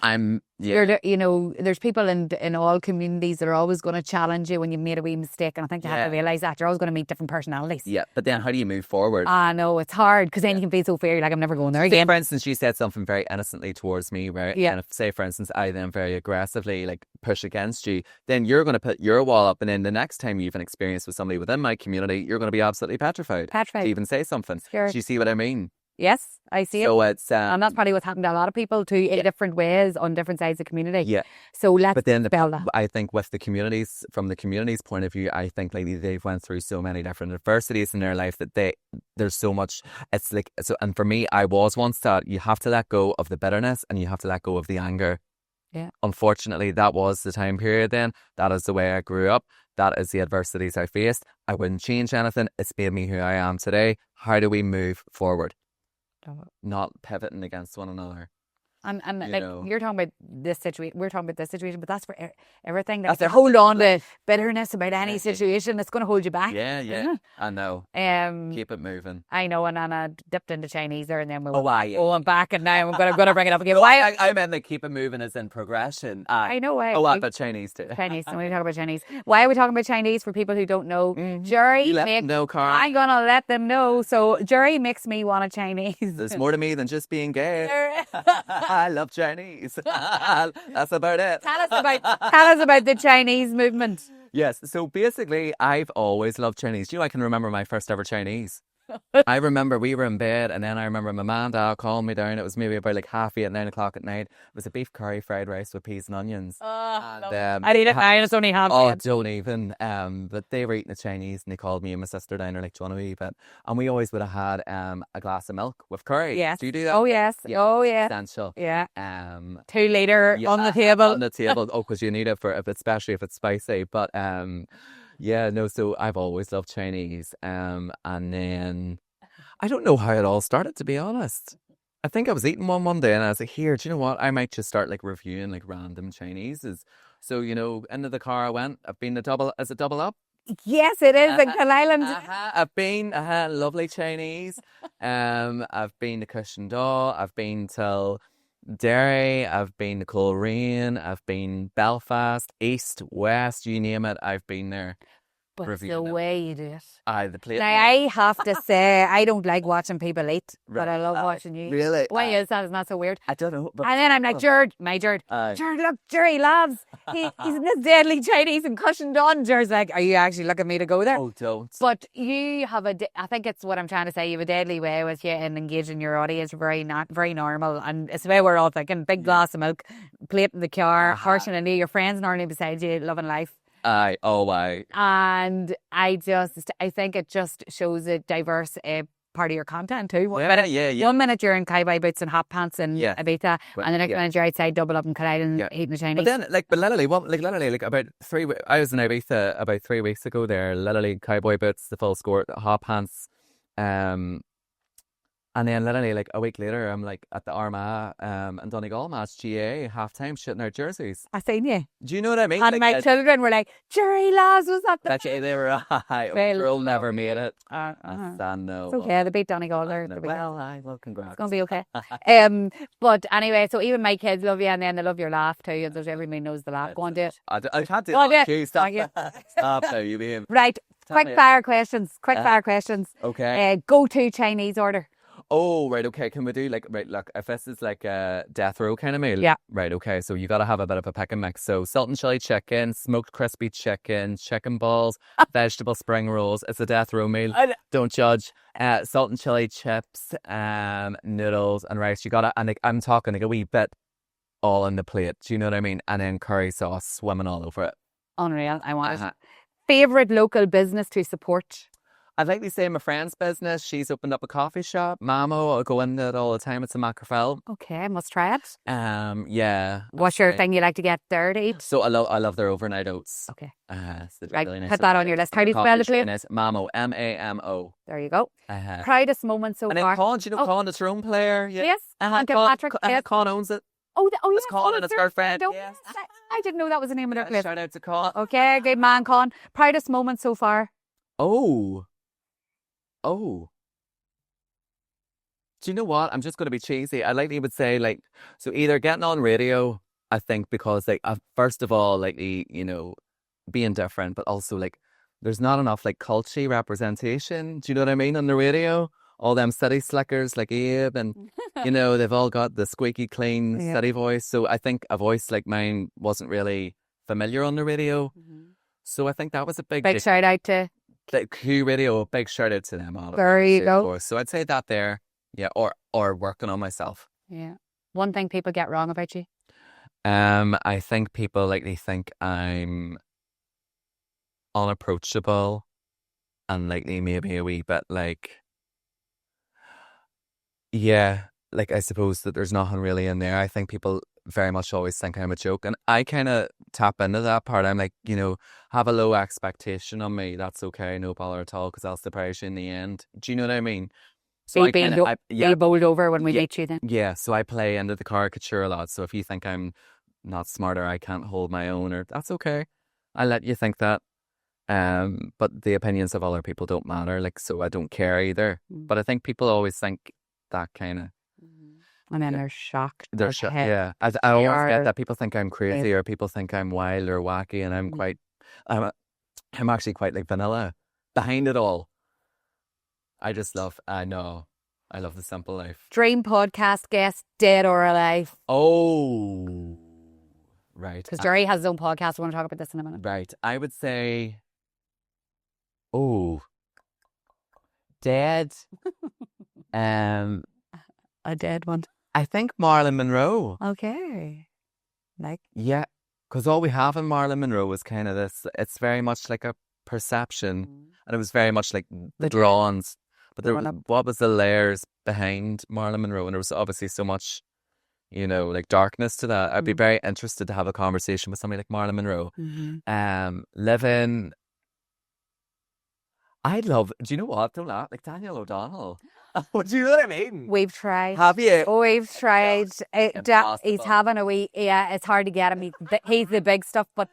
Speaker 2: There's people in all communities that are always going to challenge you when you've made a wee mistake. And I think you have to realise that. You're always going to meet different personalities.
Speaker 1: Yeah, but then how do you move forward?
Speaker 2: I know, it's hard because then you can feel so fair. You're like, I'm never going there again.
Speaker 1: For instance, you said something very innocently towards me, right?
Speaker 2: Yeah.
Speaker 1: And if, say, for instance, I then very aggressively like push against you, then you're going to put your wall up. And then the next time you've an experience with somebody within my community, you're going to be absolutely petrified. To even say something.
Speaker 2: Sure.
Speaker 1: Do you see what I mean?
Speaker 2: Yes, I see it.
Speaker 1: So it's
Speaker 2: and that's probably what's happened to a lot of people too, in different ways on different sides of the community.
Speaker 1: Yeah.
Speaker 2: So let's
Speaker 1: spell that. I think with the communities, from the community's point of view, I think like they've went through so many different adversities in their life that there's so much. It's like so. And for me, I was once that you have to let go of the bitterness and you have to let go of the anger.
Speaker 2: Yeah.
Speaker 1: Unfortunately, that was the time period then. That is the way I grew up. That is the adversities I faced. I wouldn't change anything. It's made me who I am today. How do we move forward? Not pivoting against one another. And
Speaker 2: like you're talking about this situation, we're talking about this situation, but that's for everything.
Speaker 1: That's
Speaker 2: hold on to bitterness about any situation that's going to hold you back.
Speaker 1: Yeah. I know. Keep it moving.
Speaker 2: I know, and Anna dipped into Chinese there, and then
Speaker 1: I'm
Speaker 2: back, and now I'm going to bring it up again.
Speaker 1: I meant that keep it moving as in progression.
Speaker 2: I know why.
Speaker 1: But Chinese too.
Speaker 2: Chinese. And we talk about Chinese. Why are we talking about Chinese for people who don't know? Gerry,
Speaker 1: them know, Cara.
Speaker 2: I'm going to let them know. So Gerry makes me want a Chinese.
Speaker 1: There's more to me than just being gay. I love Chinese. That's about it.
Speaker 2: Tell us about the Chinese movement.
Speaker 1: Yes. So basically, I've always loved Chinese. I can remember my first ever Chinese. I remember we were in bed, and then I remember my mum and dad calling me down. It was maybe about like 8:30, 9 o'clock at night. It was a beef curry fried rice with peas and onions.
Speaker 2: I need it. I just only have.
Speaker 1: Oh, don't even. But they were eating the Chinese, and they called me and my sister down. They're like, "Do you want a wee bit?" And we always would have had a glass of milk with curry.
Speaker 2: Yes.
Speaker 1: Do you do that?
Speaker 2: Oh yes.
Speaker 1: Yeah.
Speaker 2: Oh yeah.
Speaker 1: Essential.
Speaker 2: Yeah.
Speaker 1: 2
Speaker 2: liter on the table.
Speaker 1: On the table. Oh, because you need it especially if it's spicy. But yeah, no. So I've always loved Chinese. And then I don't know how it all started, to be honest. I think I was eating one day and I was like, here, do you know what? I might just start like reviewing like random Chineses. So, into the car I went. I've been is it double up?
Speaker 2: Yes, it is in Can Island.
Speaker 1: I've been, lovely Chinese. I've been to Cushendall. I've been to Derry. I've been to Coleraine. I've been Belfast, East, West, you name it. I've been there.
Speaker 2: But the way you do it.
Speaker 1: The plate.
Speaker 2: Now, I have to say, I don't like watting people eat, but I love watching you.
Speaker 1: Really?
Speaker 2: Why is that? It's not so weird.
Speaker 1: I don't know. But
Speaker 2: and then I'm like, Gerry, look, Gerry, Lavz. He's in this deadly Chinese and Cushendall. Gerry's like, are you actually looking at me to go there?
Speaker 1: Oh, don't.
Speaker 2: But you have I think it's what I'm trying to say, you have a deadly way with you and engaging your audience, very normal. And it's the way we're all thinking, big glass of milk, plate in the car, horsing in your friends normally beside you, loving life.
Speaker 1: Aye.
Speaker 2: And I think it just shows a diverse part of your content too. One minute you're in cowboy boots and hot pants in Ibiza, and the next minute you're outside double up in Can Island eating the Chinese.
Speaker 1: But then, literally, about 3 weeks, I was in Ibiza about 3 weeks ago there, literally cowboy boots, the full skirt, hot pants, and And then literally like a week later, I'm like at the Armagh and Donegal match, GA, half-time, shitting out jerseys.
Speaker 2: I seen you.
Speaker 1: Do you know what I mean?
Speaker 2: And
Speaker 1: Like,
Speaker 2: my children were like, Gerry, Lavz was at the
Speaker 1: actually, they were girl never made it. No.
Speaker 2: It's okay, they beat Donegal there.
Speaker 1: Well, congrats.
Speaker 2: It's going to be okay. But anyway, so even my kids love you, and then they love your laugh too. And there's everybody knows the laugh. Go on, do it.
Speaker 1: I can't do
Speaker 2: Go on, do it.
Speaker 1: it. Stop. Stop now, you mean.
Speaker 2: Right, quick fire questions.
Speaker 1: Okay.
Speaker 2: Go-to Chinese order.
Speaker 1: Oh, right, okay. Can we do like, right, look, if this is like a death row kind of meal.
Speaker 2: Yeah.
Speaker 1: Right, okay. So you got to have a bit of a pick and mix. So salt and chili chicken, smoked crispy chicken, chicken balls, vegetable spring rolls. It's a death row meal. Don't judge. Salt and chili chips, noodles and rice. You got to, and like, I'm talking like a wee bit all on the plate. Do you know what I mean? And then curry sauce swimming all over it.
Speaker 2: Unreal. I want it. Favorite local business to support?
Speaker 1: I'd like to say my friend's business. She's opened up a coffee shop. Mamo, I go in there all the time. It's a Macrofell.
Speaker 2: Okay, I must try it.
Speaker 1: Yeah.
Speaker 2: What's your thing you like to get there to eat?
Speaker 1: So I love their overnight oats.
Speaker 2: Okay.
Speaker 1: So
Speaker 2: Right,
Speaker 1: really nice.
Speaker 2: put that on your list. How do you spell the place?
Speaker 1: Mamo, Mamo.
Speaker 2: There you go. Proudest moment so
Speaker 1: and
Speaker 2: far.
Speaker 1: then Colin, do you know Colin, the Tyrone player? Yeah.
Speaker 2: Yes. Patrick.
Speaker 1: Yes. Colin owns it.
Speaker 2: Oh, yes.
Speaker 1: It's Colin and his girlfriend.
Speaker 2: Yes. I didn't know that was the name of their place.
Speaker 1: Shout out to Colin.
Speaker 2: Okay, good man, Colin. Proudest moment so far.
Speaker 1: Oh. Do you know what? I'm just going to be cheesy. I like you would say like, so either getting on radio, I think, because like, first of all, like, being different, but also like, there's not enough like culture representation. Do you know what I mean? On the radio, all them city slickers like Abe and, they've all got the squeaky clean city voice. So I think a voice like mine wasn't really familiar on the radio. Mm-hmm. So I think that was a big
Speaker 2: shout out to
Speaker 1: like Q Radio, a big shout out to them all.
Speaker 2: There you go.
Speaker 1: So I'd say that there, yeah, or working on myself.
Speaker 2: Yeah. One thing people get wrong about you.
Speaker 1: I think people they think I'm unapproachable, and maybe a wee bit I suppose that there's nothing really in there. I think people very much always think I'm a joke, and I kind of tap into that part. I'm like, have a low expectation on me. That's okay, no bother at all, because I'll surprise you in the end. Do you know what I mean? So
Speaker 2: be bowled over when we meet you then.
Speaker 1: Yeah, so I play into the caricature a lot. So if you think I'm not smarter, I can't hold my own, or that's okay. I let you think that. But the opinions of other people don't matter. So I don't care either. But I think people always think that kind of.
Speaker 2: And then they're shocked.
Speaker 1: They're shocked. Yeah, I always get that people think I'm crazy or people think I'm wild or wacky, and I'm actually quite vanilla behind it all. I love the simple life.
Speaker 2: Dream podcast guest, dead or alive?
Speaker 1: Oh, right.
Speaker 2: Because Gerry has his own podcast. I want to talk about this in a minute.
Speaker 1: Right. I would say, dead.
Speaker 2: A dead one.
Speaker 1: I think Marilyn Monroe.
Speaker 2: Okay.
Speaker 1: Yeah, because all we have in Marilyn Monroe is kind of this, it's very much like a perception, and it was very much like the drawings, but what was the layers behind Marilyn Monroe, and there was obviously so much, darkness to that. I'd be very interested to have a conversation with somebody like Marilyn Monroe. Living, I'd love, do you know what? Don't laugh, Daniel O'Donnell. Do you know what I mean?
Speaker 2: We've tried.
Speaker 1: Have you?
Speaker 2: Oh, we've tried. He's having a wee. Yeah, it's hard to get him. He's the big stuff, but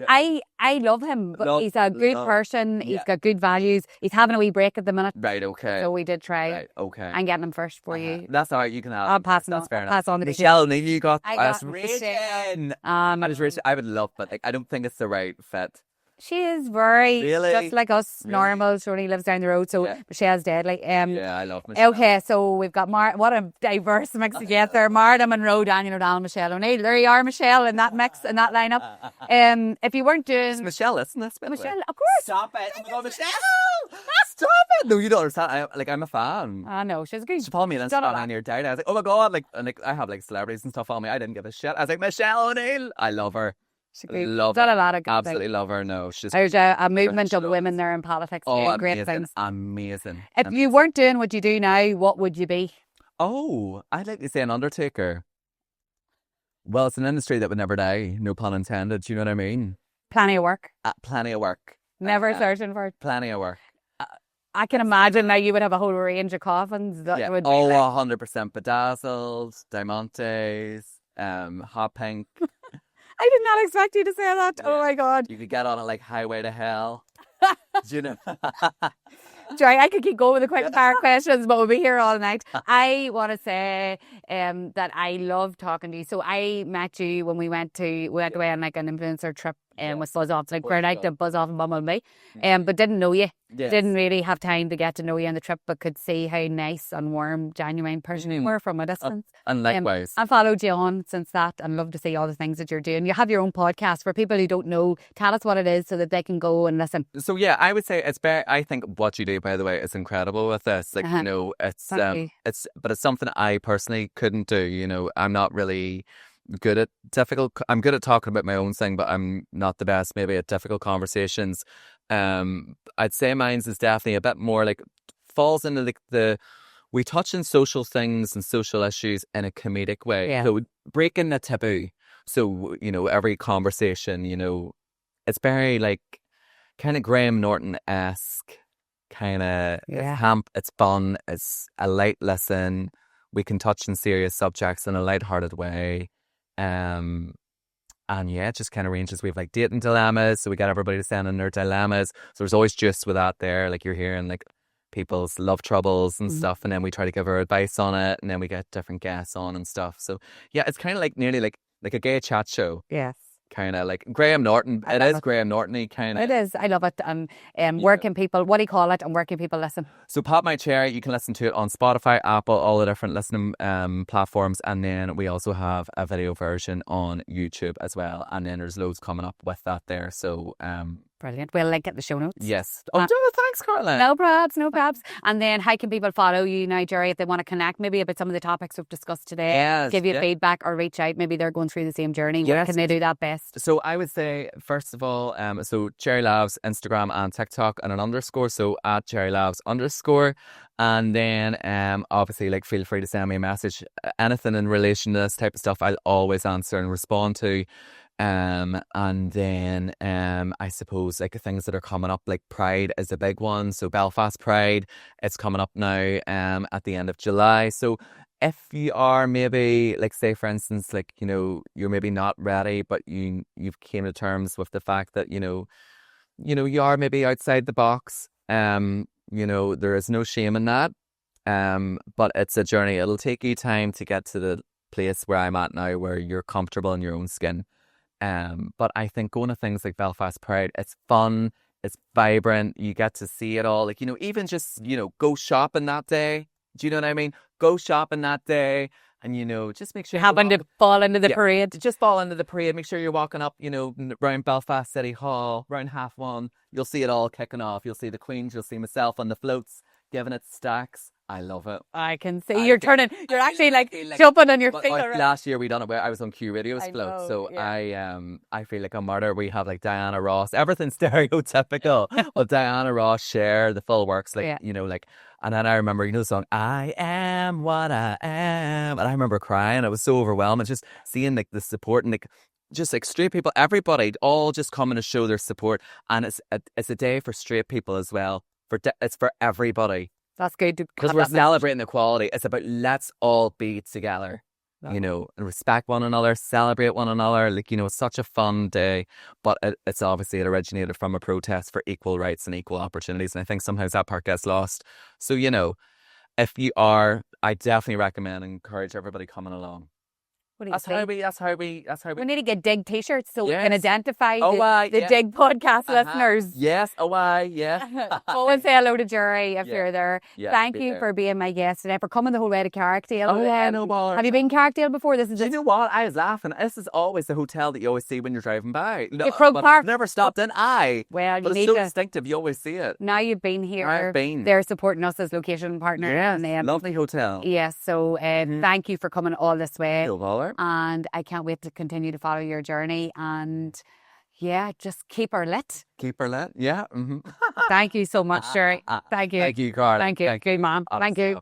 Speaker 2: I love him. But he's a good person. He's got good values. He's having a wee break at the minute.
Speaker 1: Right. Okay.
Speaker 2: So we did try.
Speaker 1: Right. Okay.
Speaker 2: I'm getting him first for you.
Speaker 1: That's all right. You can have.
Speaker 2: I'll pass on.
Speaker 1: Fair
Speaker 2: pass on to
Speaker 1: Michelle. Maybe you got.
Speaker 2: I got
Speaker 1: Michelle. I would love, but I don't think it's the right fit.
Speaker 2: She is very just like us, normal. She only lives down the road, so Michelle's dead.
Speaker 1: Yeah, I love Michelle.
Speaker 2: Okay, so we've got what a diverse mix to get there. Martha Monroe, Daniel O'Donnell, Michelle O'Neill. There you are, Michelle, in that mix, in that lineup. If you weren't doing...
Speaker 1: It's Michelle, isn't it?
Speaker 2: Michelle, of course.
Speaker 1: Stop it. Oh my God, Michelle! Stop it. No, you don't understand. I'm a fan.
Speaker 2: I know, she's good.
Speaker 1: She followed me on Instagram on your diary. I was like, oh my God. I have celebrities and stuff on me. I didn't give a shit. I was like, Michelle O'Neill. I love her. Love
Speaker 2: done a lot of good
Speaker 1: absolutely
Speaker 2: things.
Speaker 1: Love her. No, she's
Speaker 2: there's a movement of women there in politics doing great things.
Speaker 1: Amazing.
Speaker 2: If you weren't doing what you do now, what would you be?
Speaker 1: Oh, I'd like to say an undertaker. Well, it's an industry that would never die. No pun intended. Do you know what I mean?
Speaker 2: Plenty of work.
Speaker 1: Plenty of work.
Speaker 2: Never searching for it.
Speaker 1: Plenty of work.
Speaker 2: I can imagine now you would have a whole range of coffins. That would be
Speaker 1: 100% bedazzled, diamantes, hot pink.
Speaker 2: I did not expect you to say that. Oh my God.
Speaker 1: You could get on it like Highway to Hell. Do you know?
Speaker 2: Sorry, I could keep going with the quick fire questions, but we'll be here all night. I want to say that I love talking to you. So I met you when we went away on like an influencer trip with Buzz Off, like Burnout to Buzz Off and Bumblebee, but didn't know you.
Speaker 1: Yes.
Speaker 2: Didn't really have time to get to know you on the trip, but could see how nice and warm, genuine person you were from a distance.
Speaker 1: And likewise.
Speaker 2: I followed you on since that and love to see all the things that you're doing. You have your own podcast. For people who don't know, tell us what it is so that they can go and listen.
Speaker 1: So yeah, I would say I think what you do, by the way, is incredible with this. Like, you know, it's something I personally couldn't do. You know, I'm not really good at I'm good at talking about my own thing, but I'm not the best maybe at difficult conversations. I'd say mine's is definitely a bit more like falls into the we touch on social things and social issues in a comedic way.
Speaker 2: Yeah.
Speaker 1: So breaking the taboo. So, you know, every conversation, you know, it's very like kind of Graham Norton-esque, kind of it's fun, it's a light listen. We can touch on serious subjects in a lighthearted way. And yeah, it just kind of ranges. We have like dating dilemmas, so we get everybody to send in their dilemmas. So there's always gist with that there. Like you're hearing like people's love troubles and stuff, and then we try to give our advice on it, and then we get different guests on and stuff. So yeah, it's kind of like nearly like a gay chat show.
Speaker 2: Yes.
Speaker 1: Kind of like Graham Norton. It is Graham Norton-y kind of.
Speaker 2: It is. I love it. Where can people, what do you call it, and where can people listen?
Speaker 1: So Pop My Cherry, you can listen to it on Spotify, Apple, all the different listening platforms. And then we also have a video version on YouTube as well. And then there's loads coming up with that there. So
Speaker 2: brilliant. We'll link it in the show notes.
Speaker 1: Yes. Oh, thanks, Carla.
Speaker 2: No probs. And then how can people follow you now, Gerry, if they want to connect maybe about some of the topics we've discussed today?
Speaker 1: Yes,
Speaker 2: give you feedback or reach out. Maybe they're going through the same journey.
Speaker 1: Yes.
Speaker 2: Where can they do that best?
Speaker 1: So I would say, first of all, so Gerry Lavz, Instagram and TikTok and an underscore. So at Gerry Lavz _. And then obviously like feel free to send me a message. Anything in relation to this type of stuff, I'll always answer and respond to. And then I suppose like things that are coming up, like Pride is a big one. So Belfast Pride, it's coming up now at the end of July. So if you are maybe like, say for instance, like, you know, you're maybe not ready, but you've came to terms with the fact that, you know, you are maybe outside the box. You know, there is no shame in that. But it's a journey. It'll take you time to get to the place where I'm at now, where you're comfortable in your own skin. But I think going to things like Belfast Pride, it's fun, it's vibrant, you get to see it all. Like, you know, even just, you know, go shopping that day. Do you know what I mean? Go shopping that day and, you know, just make sure
Speaker 2: you happen to fall into the parade.
Speaker 1: Just fall into the parade. Make sure you're walking up, you know, around Belfast City Hall, around 1:30. You'll see it all kicking off. You'll see the Queens, you'll see myself on the floats, giving it stacks. I love it.
Speaker 2: I can see you're actually like jumping on your feet.
Speaker 1: Last year we done it where I was on Q Radio's float. So yeah. I feel like a martyr. We have like Diana Ross, everything stereotypical of Diana Ross, Cher, the full works, like, you know, like, and then I remember, you know, the song, I am what I am. And I remember crying. I was so overwhelmed. And just seeing like the support and like, just like straight people, everybody all just coming to show their support. And it's a day for straight people as well. It's for everybody.
Speaker 2: That's good.
Speaker 1: Because we're celebrating equality. It's about let's all be together, you know, and respect one another, celebrate one another. Like, you know, it's such a fun day. But it's obviously it originated from a protest for equal rights and equal opportunities. And I think sometimes that part gets lost. So, you know, if you are, I definitely recommend and encourage everybody coming along. That's how we.
Speaker 2: We need to get Dig t-shirts so we can identify the Dig podcast listeners.
Speaker 1: Yes, yeah.
Speaker 2: Go and say hello to Gerry if you're there. Thank you for being my guest today, for coming the whole way to Carrickdale.
Speaker 1: Oh yeah, no bother.
Speaker 2: Have you been Carrickdale before?
Speaker 1: Do you know what? I was laughing. This is always the hotel that you always see when you're driving by.
Speaker 2: No, Croke Park.
Speaker 1: Never stopped in.
Speaker 2: Well,
Speaker 1: but it's so distinctive. You always see it.
Speaker 2: Now you've been here.
Speaker 1: I've been.
Speaker 2: They're supporting us as location partner.
Speaker 1: Yes, lovely hotel.
Speaker 2: Yes, so thank you for coming all this way.
Speaker 1: No bother.
Speaker 2: And I can't wait to continue to follow your journey, and just keep her lit.
Speaker 1: Yeah.
Speaker 2: Thank you so much, Gerry. Thank you.
Speaker 1: Thank you, Carla.
Speaker 2: Thank you. Good man. Thank you.